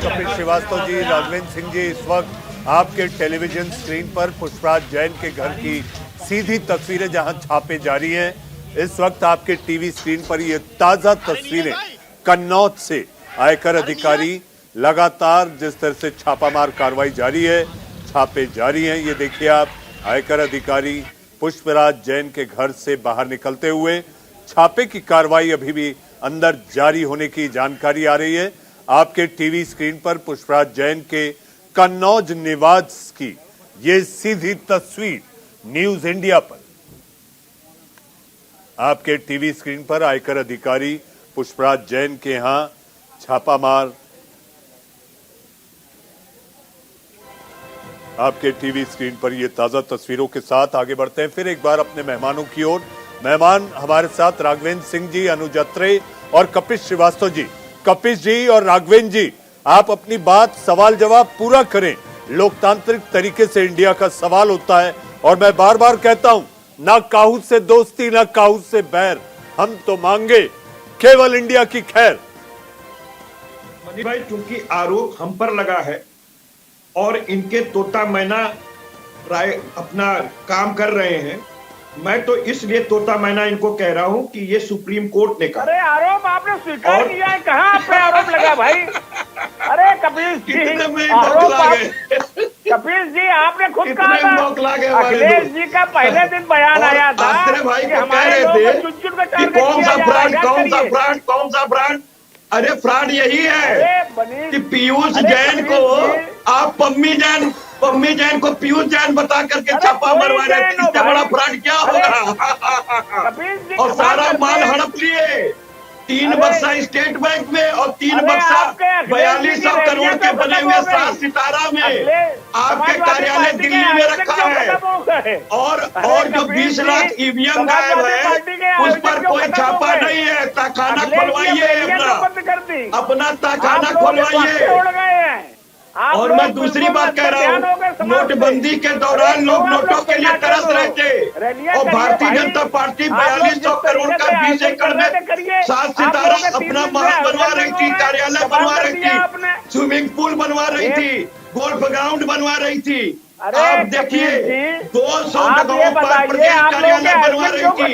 Speaker 1: कपिल श्रीवास्तव जी, राघवेंद्र सिंह जी, इस वक्त आपके टेलीविजन स्क्रीन पर पुष्पराज जैन के घर की सीधी तस्वीरें जहां छापे जारी हैं। इस वक्त आपके टीवी स्क्रीन पर ये ताजा तस्वीरें कन्नौज से आयकर अधिकारी लगातार जिस तरह से छापामार कार्रवाई जारी है, छापे जारी हैं। ये देखिए आप, आयकर अधिकारी पुष्पराज जैन के घर से बाहर निकलते हुए छापे की कार्रवाई अभी भी अंदर जारी होने की जानकारी आ रही है। आपके टीवी स्क्रीन पर पुष्पराज जैन के कन्नौज निवास की ये सीधी तस्वीर न्यूज इंडिया पर। आपके टीवी स्क्रीन पर आयकर अधिकारी पुष्पराज जैन के यहां छापामार, आपके टीवी स्क्रीन पर ये ताजा तस्वीरों के साथ आगे बढ़ते हैं फिर एक बार अपने मेहमानों की ओर। मेहमान हमारे साथ राघवेंद्र सिंह जी, अनुज अत्रे और कपिल श्रीवास्तव जी। कपिल जी और राघवेंद्र जी, आप अपनी बात, सवाल जवाब पूरा करें। लोकतांत्रिक तरीके से इंडिया का सवाल होता है और मैं बार बार कहता हूं, ना काहू से दोस्ती ना काहू से बैर, हम तो मांगे केवल इंडिया की खैर।
Speaker 9: मनी भाई, चूंकि आरोप हम पर लगा है और इनके तोता मैना राय अपना काम कर रहे हैं, मैं तो इसलिए तोता मैना इनको कह रहा हूं कि ये सुप्रीम कोर्ट ने कहा।
Speaker 11: अरे आरोप आपने स्वीकार किया है, कहाँ आप पे आरोप लगा भाई? अरे कपिल जी, कपिल जी आपने खुद कहा था, अखिलेश जी का पहले दिन बयान आया था
Speaker 9: भाई को कह रहे थे कौन सा ब्रांड। अरे फ्रॉड यही है कि पीयूष जैन को आप पम्मी जैन को पीयूष जैन बता करके छापा मरवा रहे थे। इससे बड़ा फ्रॉड क्या होगा? और सारा माल हड़प लिए। 3 बक्सा स्टेट बैंक में और 3 बक्सा 4200 करोड़ के बने हुए 7 सितारा में आपके कार्यालय दिल्ली में रखा है। और जो 20 लाख ईवीएम गायब है उस पर कोई छापा नहीं है। तहखाना खोलवाइए, अपना तहखाना खोलवाइए। और मैं दूसरी बात कह रहा हूँ, नोटबंदी के दौरान लोग नोटों के लिए तरस रहे थे और भारतीय जनता पार्टी 4200 करोड़ का 20 एकड़ में 7 सितारा अपना महल बनवा रही थी, कार्यालय बनवा रही थी, स्विमिंग पूल बनवा रही थी, गोल्फ ग्राउंड बनवा रही थी। आप देखिए 200 जगहों पर प्रदेश कार्यालय बनवा रही थी,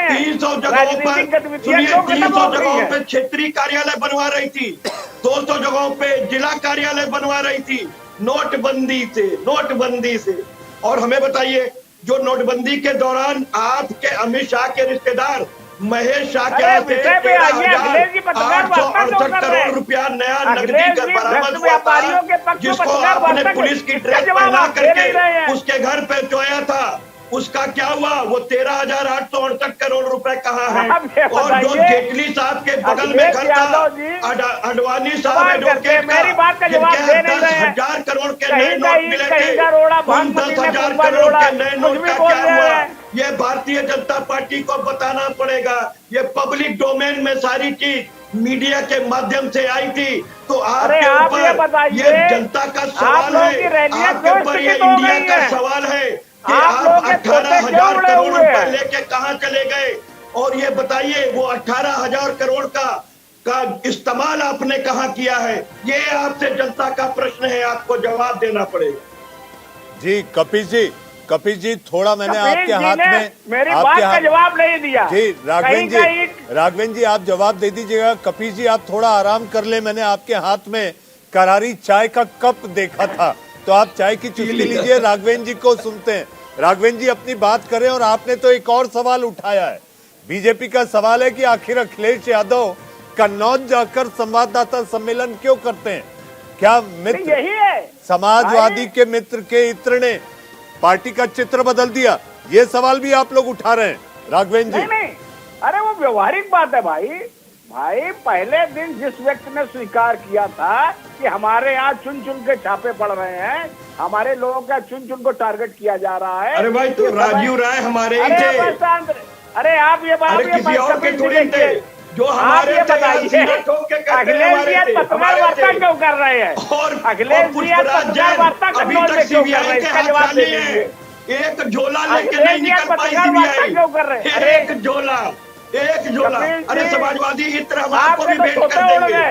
Speaker 9: 300 जगहों पर, सुनिए 300 जगहों पर क्षेत्रीय कार्यालय बनवा रही थी, 200 जगहों पे जिला कार्यालय बनवा रही थी। नोटबंदी से। और हमें बताइए, जो नोटबंदी के दौरान आपके अमित शाह के रिश्तेदार महेश शाह के यहाँ से 13,868 करोड़ रुपया नया नकदी कर बरामद हुआ था, जिसको आपने पुलिस की ड्रेस पहना करके उसके घर पे चोया था। उसका क्या हुआ? वो 13,868 करोड़ रुपए कहाँ है? और जो जेटली साहब के बगल में घर था, अडवाणी साहब एडवोकेट का, जिनके 10,000 करोड़ के नए नोट मिले थे, उन 10,000 करोड़ के नए नोट का क्या हुआ? ये भारतीय जनता पार्टी को बताना पड़ेगा। ये पब्लिक डोमेन में सारी चीज मीडिया के माध्यम से आई थी, तो आपके ऊपर ये जनता का सवाल है, आपके ऊपर ये इंडिया का सवाल है कि आप 18,000 करोड़ रुपए लेके कहां चले गए। और ये बताइए वो 18,000 करोड़ का इस्तेमाल आपने कहां किया है, ये आपसे जनता का प्रश्न है, आपको जवाब देना पड़ेगा।
Speaker 1: जी कपिल जी थोड़ा मैंने आपके हाथ में
Speaker 11: मेरी बात का जवाब नहीं दिया।
Speaker 1: जी राघवेंद्र जी आप जवाब दे दीजिएगा। कपिल जी आप थोड़ा आराम कर ले, मैंने आपके हाथ में करारी चाय का कप देखा था, तो आप चाय की चुस्की लीजिए, राघवेंद्र जी को सुनते हैं। राघवेंद्र जी अपनी बात करें। और आपने तो एक और सवाल उठाया है, बीजेपी का सवाल है कि आखिर अखिलेश यादव कन्नौज जाकर संवाददाता सम्मेलन क्यों करते हैं? क्या मित्र
Speaker 11: यही है,
Speaker 1: समाजवादी के मित्र के इत्र ने पार्टी का चित्र बदल दिया? ये सवाल भी आप लोग उठा रहे हैं राघवेंद्र जी।
Speaker 11: नहीं, अरे वो व्यवहारिक बात है भाई। पहले दिन जिस व्यक्ति ने स्वीकार किया था कि हमारे यहाँ चुन चुन के छापे पड़ रहे हैं, हमारे लोगों का चुन चुन को टारगेट किया जा रहा है।
Speaker 9: अरे भाई तो राजीव राय हमारे ही थे।
Speaker 11: अरे आप ये बात
Speaker 9: किसी और के थोड़ी थे जो हमारे
Speaker 11: अखिलेश जी पत्रकार वार्ता क्यों कर रहे हैं?
Speaker 9: और
Speaker 11: अखिलेश जी पत्रकार वार्ता
Speaker 9: अभी तक सीबीआई के हाथ खाली है, एक झोला लेके नहीं निकल पाई सीबीआई,
Speaker 11: क्यों कर रहे हैं?
Speaker 9: एक झोला। अरे समाजवादी इत्र हम आपको भी भेंट कर देंगे,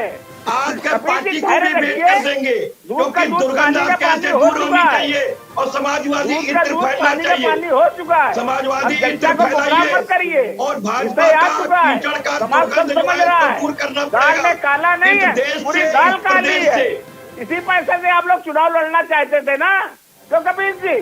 Speaker 9: आकर पार्टी को भी भेंट कर देंगे, क्योंकि दुर्गंध कैसे दूर होनी चाहिए और समाजवादी इत्र फैलना चाहिए।
Speaker 11: हो चुका है,
Speaker 9: समाजवादी इत्र फैलाइए और भाजपा का कीचड़ का दुर्गंध जो है दूर करना पड़ेगा।
Speaker 11: काला नहीं है, पूरी दाल काली है। इसी पैसे से आप लोग चुनाव लड़ना चाहते थे ना, क्यों कपिल जी?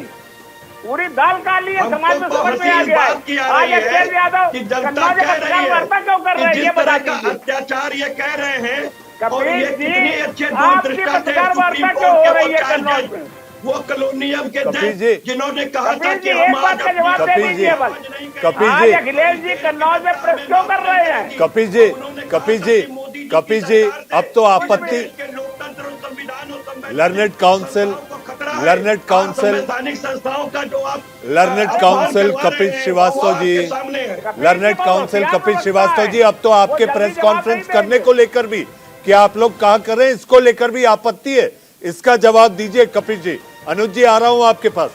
Speaker 11: पूरी दाल काली है, समाज में समझ में आ गया है। आज अखिलेश यादव कन्नौज में पत्रकार वार्ता क्यों कर रहे हैं, ये बता दीजिए।
Speaker 9: अत्याचार ये कह रहे हैं और ये
Speaker 11: कपिल
Speaker 9: कितने
Speaker 11: जी
Speaker 9: अच्छे
Speaker 11: आपकी पत्रकार वार्ता क्यों हो रही है कन्नौज में?
Speaker 9: वो कॉलोनियम के थे जिन्होंने कहा था
Speaker 11: कपिल
Speaker 9: कि
Speaker 11: जी एक बात का जवाब दे दीजिए बस। आज अखिलेश जी कन्नौज में प्रेस क्यों कर रहे हैं?
Speaker 1: कपिल जी अब तो आपत्ति लर्नेड काउंसिल
Speaker 9: संवैधानिक संस्थाओं का जो आप
Speaker 1: learned council Kapil Srivastava ji, learned council Kapil Srivastava ji, अब तो आपके प्रेस कॉन्फ्रेंस करने को लेकर भी कि आप लोग कहा कर रहे हैं, इसको लेकर भी आपत्ति है, इसका जवाब दीजिए कपिल जी। अनुज जी आ रहा हूं आपके पास।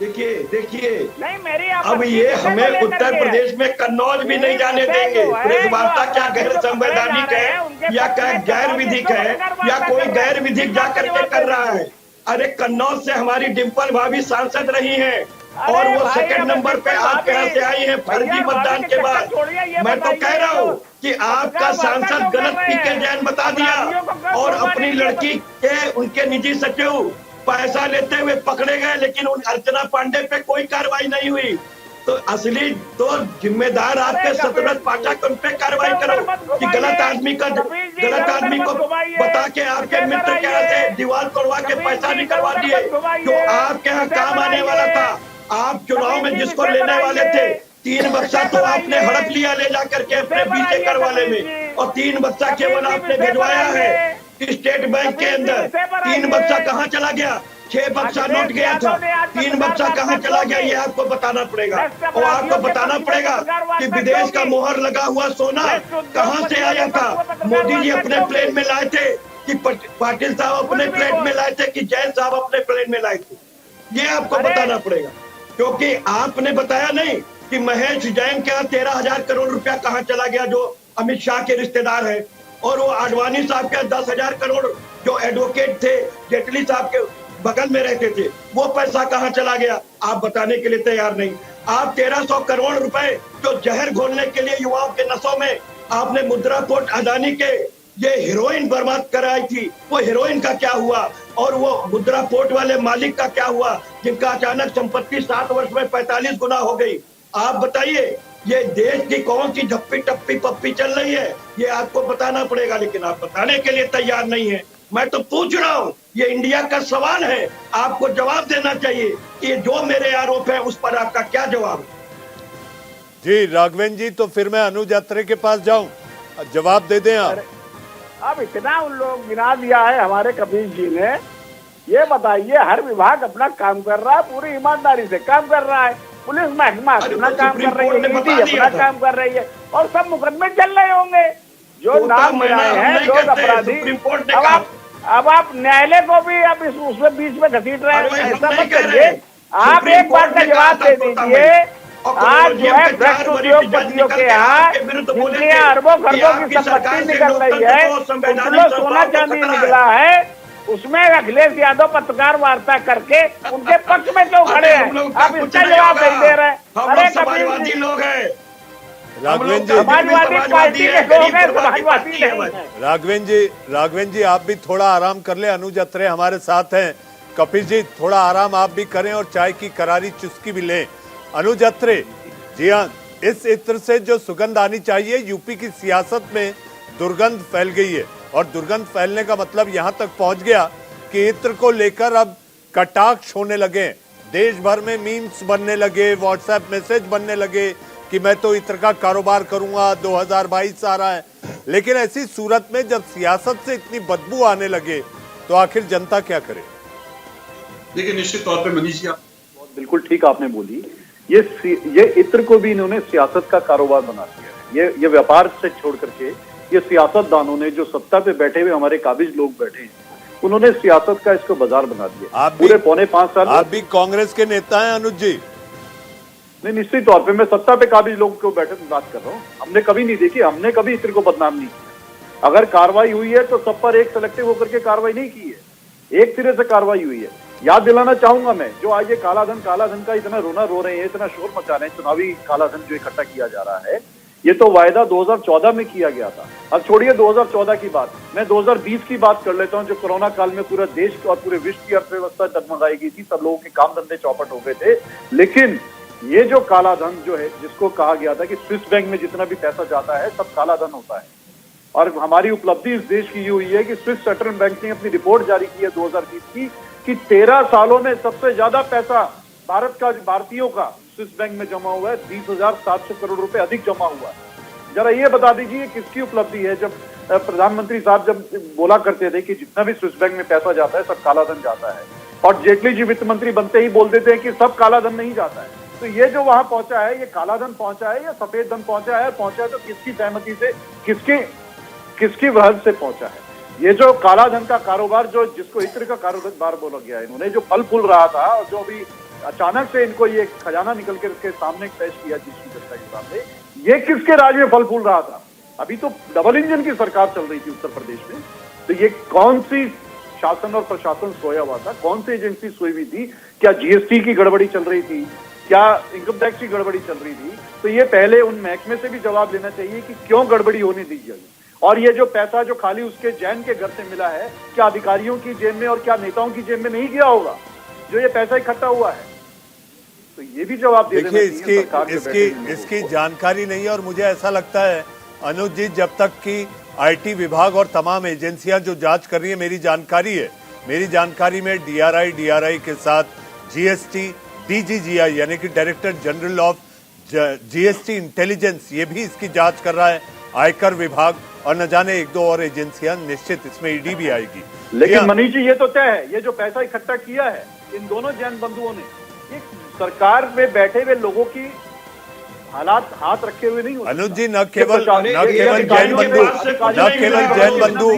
Speaker 9: देखिए
Speaker 11: नहीं, मेरी
Speaker 9: अब ये हमें उत्तर प्रदेश में कन्नौज भी नहीं जाने देंगे। प्रेस वार्ता क्या गैर संवैधानिक है या क्या गैर विधिक है या कोई गैर विधिक जाकर के कर रहा है? अरे कन्नौज से हमारी डिम्पल भाभी सांसद रही हैं और वो सेकंड नंबर पे आपके यहाँ से आई हैं फर्जी मतदान के बाद। मैं तो कह रहा हूँ कि आपका सांसद गलत पीके जैन बता दिया और अपनी लड़की के उनके निजी सचिव पैसा लेते हुए पकड़े गए, लेकिन उन अर्चना पांडे पे कोई कार्रवाई नहीं हुई। तो असली तो जिम्मेदार आपके सतरत पाठक उन पे कार्रवाई करो कि गलत आदमी को बता के आपके मित्र के यहाँ से दीवार तोड़वा के पैसा निकलवा दिए जो आपके यहाँ काम आने वाला था। आप चुनाव में जिसको लेने वाले थे 3 बक्सा तो आपने हड़प लिया ले जाकर के अपने बीजे कर वाले में, और 3 बक्सा केवल आपने भिजवाया है स्टेट बैंक के अंदर। 3 बक्सा कहाँ चला गया? 6 बक्सा नोट गया था, 3 बक्सा कहाँ चला गया ये आपको बताना पड़ेगा। और आपको बताना पड़ेगा कि विदेश का मोहर लगा हुआ सोना कहाँ से आया था। मोदी जी अपने प्लेन में लाए थे कि पाटिल साहब अपने प्लेन में लाए थे कि जैन साहब अपने प्लेन में लाए थे, ये आपको बताना पड़ेगा। क्योंकि आपने बताया नहीं कि महेश जैन के यहाँ 13,000 करोड़ रुपया कहाँ चला गया जो अमित शाह के रिश्तेदार है, और वो आडवाणी साहब के 10,000 करोड़ जो एडवोकेट थे जेटली साहब के बगल में रहते थे वो पैसा कहाँ चला गया, आप बताने के लिए तैयार नहीं। आप 1300 करोड़ रुपए जो जहर घोलने के लिए युवाओं के नसों में आपने मुद्रा पोर्ट अदानी के ये हीरोइन बर्बाद कराई थी, वो हीरोइन का क्या हुआ? और वो मुद्रा पोर्ट वाले मालिक का क्या हुआ जिनका अचानक संपत्ति 7 वर्ष में 45 गुना हो गई? आप बताइए ये देश की कौन सी झप्पी टप्पी पप्पी चल रही है, ये आपको बताना पड़ेगा, लेकिन आप बताने के लिए तैयार नहीं है। मैं तो पूछ रहा हूँ, ये इंडिया का सवाल है, आपको जवाब देना चाहिए कि जो मेरे आरोप है उस पर आपका क्या जवाब है?
Speaker 1: जी राघवेंद्र जी, तो फिर मैं अनुज यात्रे के पास जाऊं, जवाब दे दें आप।
Speaker 11: अब इतना उन लोग गिना दिया है हमारे कपिल जी ने, ये बताइए हर विभाग अपना काम कर रहा है, पूरी ईमानदारी से काम कर रहा है। पुलिस महकमा अपना काम कर रही है, ईडी अपना काम कर रही है, और सब मुकदमे चल रहे होंगे। जो नाम मिलाए हैं लोग अपराधी, अब आप न्यायालय को भी आप उसमें बीच में घसीट रहे हैं, ऐसा मत करिए। आप एक बात का जवाब दे दीजिए, आज जो है भ्रष्ट उद्योगपतियों के यहाँ जिनके यहाँ अरबों खरबों की संपत्ति निकल रही है, उसमें सोना चांदी निकला है, उसमें अखिलेश यादव पत्रकार वार्ता करके उनके पक्ष में क्यों खड़े हैं? आप इसका जवाब नहीं दे रहे। अरे समाजवादी लोग हैं, समाजवादी पार्टी के लोग हैं, समाजवादी नहीं।
Speaker 1: राघवेंद्र जी आप भी थोड़ा आराम कर ले। अनुज अत्रे हमारे साथ हैं। कपिल जी थोड़ा आराम आप भी करें और चाय की करारी चुस्की भी लें। अनुज अत्रे, जी हाँ, इस इत्र से जो सुगंध आनी चाहिए, यूपी की सियासत में दुर्गंध फैल गई है, और दुर्गंध फैलने का मतलब यहाँ तक पहुंच गया कि इत्र को लेकर अब कटाक्ष होने लगे। देश भर में मीम्स बनने लगे, व्हाट्सएप मैसेज बनने लगे कि मैं तो इत्र का कारोबार करूंगा, 2022 आ रहा है। लेकिन ऐसी सूरत में जब सियासत से इतनी बदबू आने लगे तो आखिर जनता क्या करे?
Speaker 12: देखिए, निश्चित तौर पे मनीष जी आप
Speaker 13: बिल्कुल ठीक आपने बोली। ये इत्र को भी इन्होंने सियासत का कारोबार बना दिया है। ये व्यापार से छोड़ करके ये सियासतदानों ने, जो सत्ता पे बैठे हुए हमारे काबिज लोग बैठे हैं, उन्होंने सियासत का इसको बाजार बना दिया।
Speaker 1: आप
Speaker 13: पूरे पौने 5 साल
Speaker 1: आप भी कांग्रेस के नेता हैं अनुज जी?
Speaker 13: नहीं, निश्चित तौर पे मैं सत्ता पे काबिज लोग को बैठे बात कर रहा हूँ। हमने कभी नहीं देखी, हमने कभी इत्र को बदनाम नहीं किया। अगर कार्रवाई हुई है तो सब पर एक सेलेक्टिव होकर के कार्रवाई नहीं की है, एक सिरे से कार्रवाई हुई है। याद दिलाना चाहूंगा मैं, जो आज ये कालाधन का इतना रोना रो रहे हैं, इतना शोर मचा रहे हैं, चुनावी कालाधन जो इकट्ठा किया जा रहा है, ये तो वायदा 2014 में किया गया था। अब छोड़िए 2014 की बात, मैं 2020 की बात कर लेता हूं, जो कोरोना काल में पूरा देश और पूरे विश्व की अर्थव्यवस्था डगमगाई गई थी, सब लोगों के काम धंधे चौपट हो गए थे। लेकिन ये जो कालाधन जो है, जिसको कहा गया था कि स्विस बैंक में जितना भी पैसा जाता है सब कालाधन होता है, और हमारी उपलब्धि इस देश की ये हुई है कि स्विस सेटलमेंट बैंक ने अपनी रिपोर्ट जारी की है 2020 की, कि 13 सालों में सबसे ज्यादा पैसा भारतीयों का स्विस बैंक में जमा हुआ है। 20,700 करोड़ रुपए अधिक जमा हुआ है। जरा ये बता दीजिए किसकी उपलब्धि है? जब प्रधानमंत्री साहब जब बोला करते थे कि जितना भी स्विस बैंक में पैसा जाता है सब कालाधन जाता है, और जेटली जी वित्त मंत्री बनते ही बोल देते हैं कि सब कालाधन नहीं जाता है। तो ये जो वहां पहुंचा है, ये कालाधन पहुंचा है या सफेद धन पहुंचा है? पहुंचा है तो किसकी सहमति से, किसकी वहद से पहुंचा है? ये जो कालाधन का कारोबार, जो जिसको इत्र का कारोबार बोला गया, इन्होंने जो फल फूल रहा था, और जो अभी अचानक से इनको ये खजाना निकल कर के सामने पेश किया जिसकी जनता के सामने, ये किसके राज में फल फूल रहा था? अभी तो डबल इंजन की सरकार चल रही थी उत्तर प्रदेश में, तो ये कौन सी शासन और प्रशासन सोया हुआ था? कौन सी एजेंसी सोई हुई थी? क्या जीएसटी की गड़बड़ी चल रही थी? क्या इनकम टैक्स की गड़बड़ी चल रही थी? तो ये पहले उन महकमे से भी जवाब लेना चाहिए कि क्यों गड़बड़ी होने दी जाएगी। और ये जो पैसा जो खाली उसके जैन के घर से मिला है, क्या अधिकारियों की जेब में और क्या नेताओं की जेब में नहीं गया होगा जो ये पैसा इकट्ठा हुआ है? तो ये भी जवाब दे देना चाहिए।
Speaker 1: इसकी जानकारी नहीं है, और मुझे ऐसा लगता है अनुज जी, जब तक कि आईटी विभाग और तमाम एजेंसियां जो जांच कर रही है, मेरी जानकारी में डीआरआई के साथ जीएसटी, डीजीजीआई यानी कि director general of GST intelligence, ये भी इसकी जांच कर रहा है, आयकर विभाग, और न जाने एक दो और एजेंसियां, निश्चित इसमें ईडी भी आएगी।
Speaker 13: लेकिन मनीष जी, ये तो तय है, ये जो पैसा इकट्ठा किया है इन दोनों जैन बंधुओं ने, ये सरकार में बैठे हुए लोगों की हालात हाथ रखे हुए नहीं होते।
Speaker 1: अनुज जी, न केवल जैन बंधु,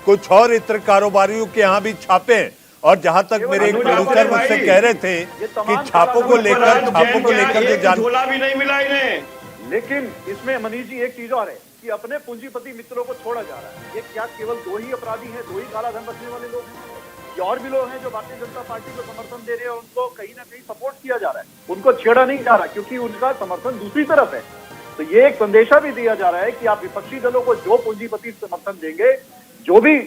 Speaker 1: कुछ और इत्र कारोबारियों के यहाँ भी छापे हैं। और जहां तक मेरे एक प्रोड्यूसर मुझसे कह रहे थे कि छापों को लेकर जो
Speaker 9: झोला भी नहीं मिला इन्हें।
Speaker 13: लेकिन इसमें मनीष जी एक चीज और है कि अपने पूंजीपति मित्रों को छोड़ा जा रहा है। ये क्या केवल 2 ही अपराधी हैं, 2 ही कालाधन रखने वाले लोग हैं? ये और भी लोग हैं जो भारतीय जनता पार्टी को समर्थन दे रहे हैं, और उनको कहीं ना कहीं सपोर्ट किया जा रहा है, उनको छेड़ा नहीं जा रहा, क्योंकि उनका समर्थन दूसरी तरफ है। तो ये एक संदेशा भी दिया जा रहा है कि आप विपक्षी दलों को जो पूंजीपति समर्थन देंगे, जो भी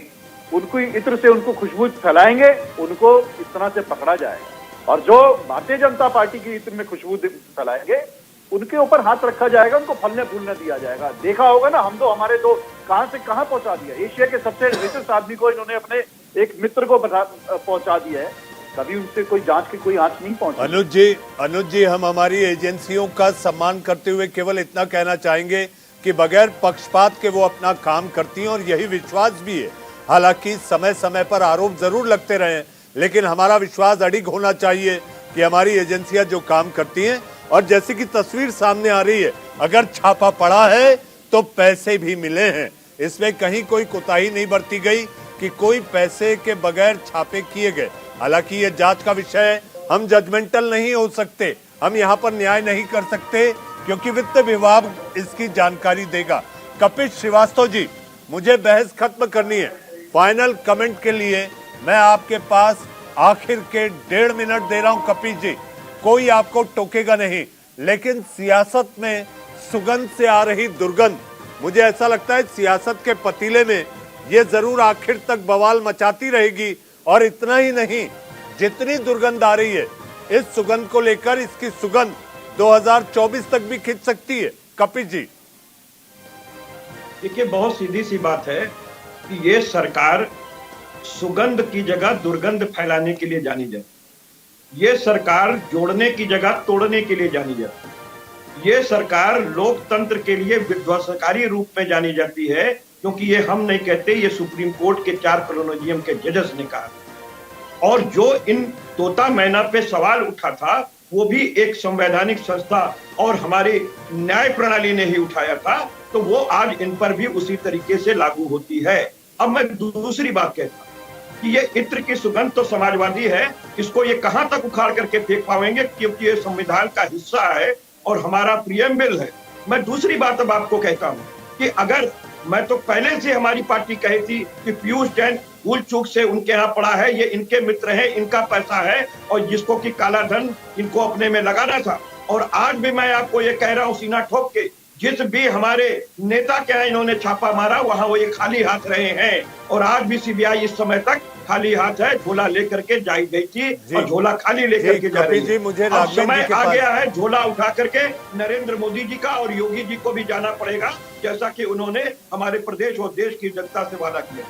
Speaker 13: उनको इत्र से उनको खुशबू फैलाएंगे, उनको इस तरह से पकड़ा जाएगा, और जो भारतीय जनता पार्टी की इत्र में खुशबू फैलाएंगे उनके ऊपर हाथ रखा जाएगा, उनको फलने फूलने दिया जाएगा। देखा होगा ना, हम तो हमारे तो कहां से कहां पहुंचा दिया। एशिया के सबसे रिचेस्ट आदमी को इन्होंने अपने एक मित्र को पहुंचा दिया है, कभी उनसे कोई जांच की कोई आंच नहीं पहुंची।
Speaker 1: अनुज जी, हम हमारी एजेंसियों का सम्मान करते हुए केवल इतना कहना चाहेंगे कि बगैर पक्षपात के वो अपना काम करती हैं, और यही विश्वास भी है। हालांकि समय समय पर आरोप जरूर लगते रहे, लेकिन हमारा विश्वास अडिग होना चाहिए कि हमारी एजेंसियां जो काम करती हैं, और जैसे कि तस्वीर सामने आ रही है, अगर छापा पड़ा है तो पैसे भी मिले हैं। इसमें कहीं कोई कोताही नहीं बरती गई कि कोई पैसे के बगैर छापे किए गए। हालांकि ये जांच का विषय है, हम जजमेंटल नहीं हो सकते, हम यहाँ पर न्याय नहीं कर सकते, क्योंकि वित्त विभाग इसकी जानकारी देगा। कपिल श्रीवास्तव जी, मुझे बहस खत्म करनी है। फाइनल कमेंट के लिए मैं आपके पास आखिर के 1.5 मिनट दे रहा हूं। कपिल जी, कोई आपको टोकेगा नहीं, लेकिन सियासत में सुगंध से आ रही दुर्गंध, मुझे ऐसा लगता है सियासत के पतीले में ये जरूर आखिर तक बवाल मचाती रहेगी। और इतना ही नहीं, जितनी दुर्गंध आ रही है, इस सुगंध को लेकर इसकी सुगंध 2024 तक भी खिंच सकती है। कपिल जी,
Speaker 9: देखिए, बहुत सीधी सी बात है कि ये सरकार सुगंध की जगह दुर्गंध फैलाने के लिए जानी जाती। ये सरकार जोड़ने की जगह तोड़ने के लिए जानी जाती। ये सरकार लोकतंत्र के लिए विध्वंसकारी रूप में जानी जाती है, क्योंकि ये हम नहीं कहते, ये सुप्रीम कोर्ट के 4 कॉलोजियम के जजेस ने कहा। और जो इन तोता मैना पे सवाल उठा था, वो भी एक संवैधानिक संस्था और हमारी न्याय प्रणाली ने ही उठाया था, तो वो आज इन पर भी उसी तरीके से लागू होती है। अब मैं दूसरी बात कहता हूं कि ये इत्र की सुगंध तो समाजवादी है, इसको ये कहां तक उखाड़ करके फेंक पाएंगे, क्योंकि ये संविधान का हिस्सा है और हमारा प्रियम्बल है। मैं दूसरी बात अब आपको कहता हूं कि अगर मैं तो पहले से हमारी पार्टी कही थी कि पीयूष जैन भूल चूक से उनके यहाँ पड़ा है, ये इनके मित्र हैं, इनका पैसा है, और जिसको कि काला धन इनको अपने में लगाना था। और आज भी मैं आपको ये कह रहा हूँ सीना ठोक के, जिस भी हमारे नेता के यहाँ इन्होंने छापा मारा, वहां वो ये खाली हाथ रहे हैं। और आज भी सीबीआई इस समय तक खाली हाथ है, झोला लेकर के जाई गई थी और झोला खाली लेकर के जा रही है।
Speaker 1: मुझे
Speaker 9: अब समय आ गया है झोला उठा करके नरेंद्र मोदी जी का और योगी जी को भी जाना पड़ेगा, जैसा कि उन्होंने हमारे प्रदेश और देश की जनता से वादा किया।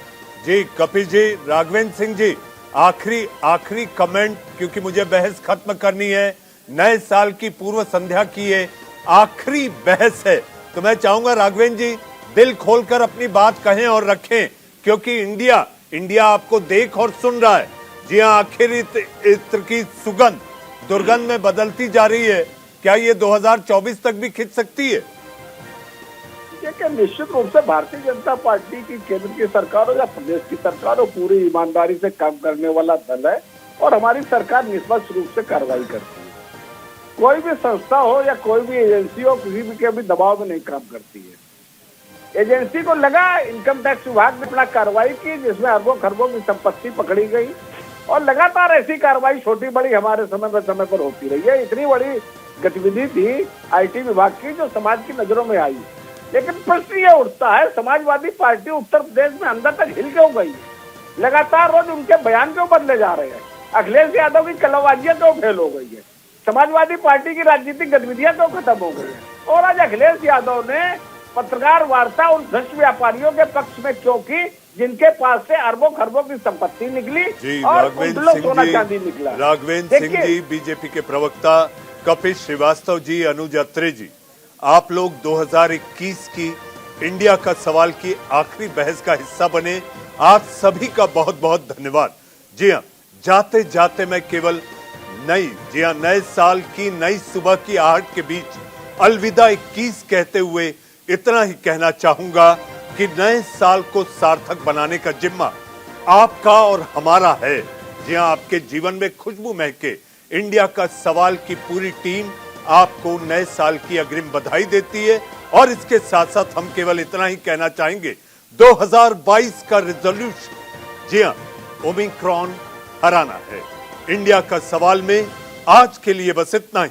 Speaker 1: जी कपिल जी, राघवेंद्र सिंह जी, आखिरी कमेंट, क्योंकि मुझे बहस खत्म करनी है। नए साल की पूर्व संध्या की ये आखिरी बहस है, तो मैं चाहूंगा राघवेंद्र जी दिल खोलकर अपनी बात कहें और रखें, क्योंकि इंडिया आपको देख और सुन रहा है। जी हाँ, आखिर इत्र की सुगंध दुर्गंध में बदलती जा रही है, क्या ये 2024 तक भी खिंच सकती है?
Speaker 14: देखिए, निश्चित रूप से भारतीय जनता पार्टी की केंद्र की सरकार हो या प्रदेश की सरकार हो, पूरी ईमानदारी से काम करने वाला दल है और हमारी सरकार निष्पक्ष रूप से कार्रवाई करती है। कोई भी संस्था हो या कोई भी एजेंसी हो, किसी भी के भी दबाव में नहीं काम करती है। एजेंसी को लगा, इनकम टैक्स विभाग ने अपना कार्रवाई की, जिसमें अरबों खरबों की संपत्ति पकड़ी गई, और लगातार ऐसी कार्रवाई छोटी बड़ी हमारे समय पर होती रही है। इतनी बड़ी गतिविधि थी आईटी विभाग की जो समाज की नजरों में आई। लेकिन प्रश्न ये उठता है, समाजवादी पार्टी उत्तर प्रदेश में अंदर तक हिल क्यों गई? लगातार रोज उनके बयान क्यों बदले जा रहे हैं? अखिलेश यादव की कलवाजियां क्यों फेल हो गई है? समाजवादी पार्टी की राजनीतिक गतिविधियां क्यों खत्म हो गई है? और आज अखिलेश यादव ने पत्रकार वार्ता उन भ्रष्ट व्यापारियों के पक्ष में क्यों की, जिनके पास से अरबों खरबों की संपत्ति निकली और कुंडलों सोना चांदी निकला।
Speaker 1: राघवेंद्र सिंह जी, बीजेपी के प्रवक्ता, कपिल श्रीवास्तव जी, अनुज अत्रे जी, आप लोग 2021 की इंडिया का सवाल की आखिरी बहस का हिस्सा बने। आप सभी का बहुत बहुत धन्यवाद। जी हाँ, जाते जाते मैं केवल नए साल की नई सुबह की आहट के बीच अलविदा 21 कहते हुए इतना ही कहना चाहूंगा कि नए साल को सार्थक बनाने का जिम्मा आपका और हमारा है। जी हाँ, आपके जीवन में खुशबू महके इंडिया का सवाल की पूरी टीम आपको नए साल की अग्रिम बधाई देती है। और इसके साथ साथ हम केवल इतना ही कहना चाहेंगे, 2022 का रिजोल्यूशन, जी हाँ, ओमिक्रॉन हराना है। इंडिया का सवाल में आज के लिए बस इतना ही।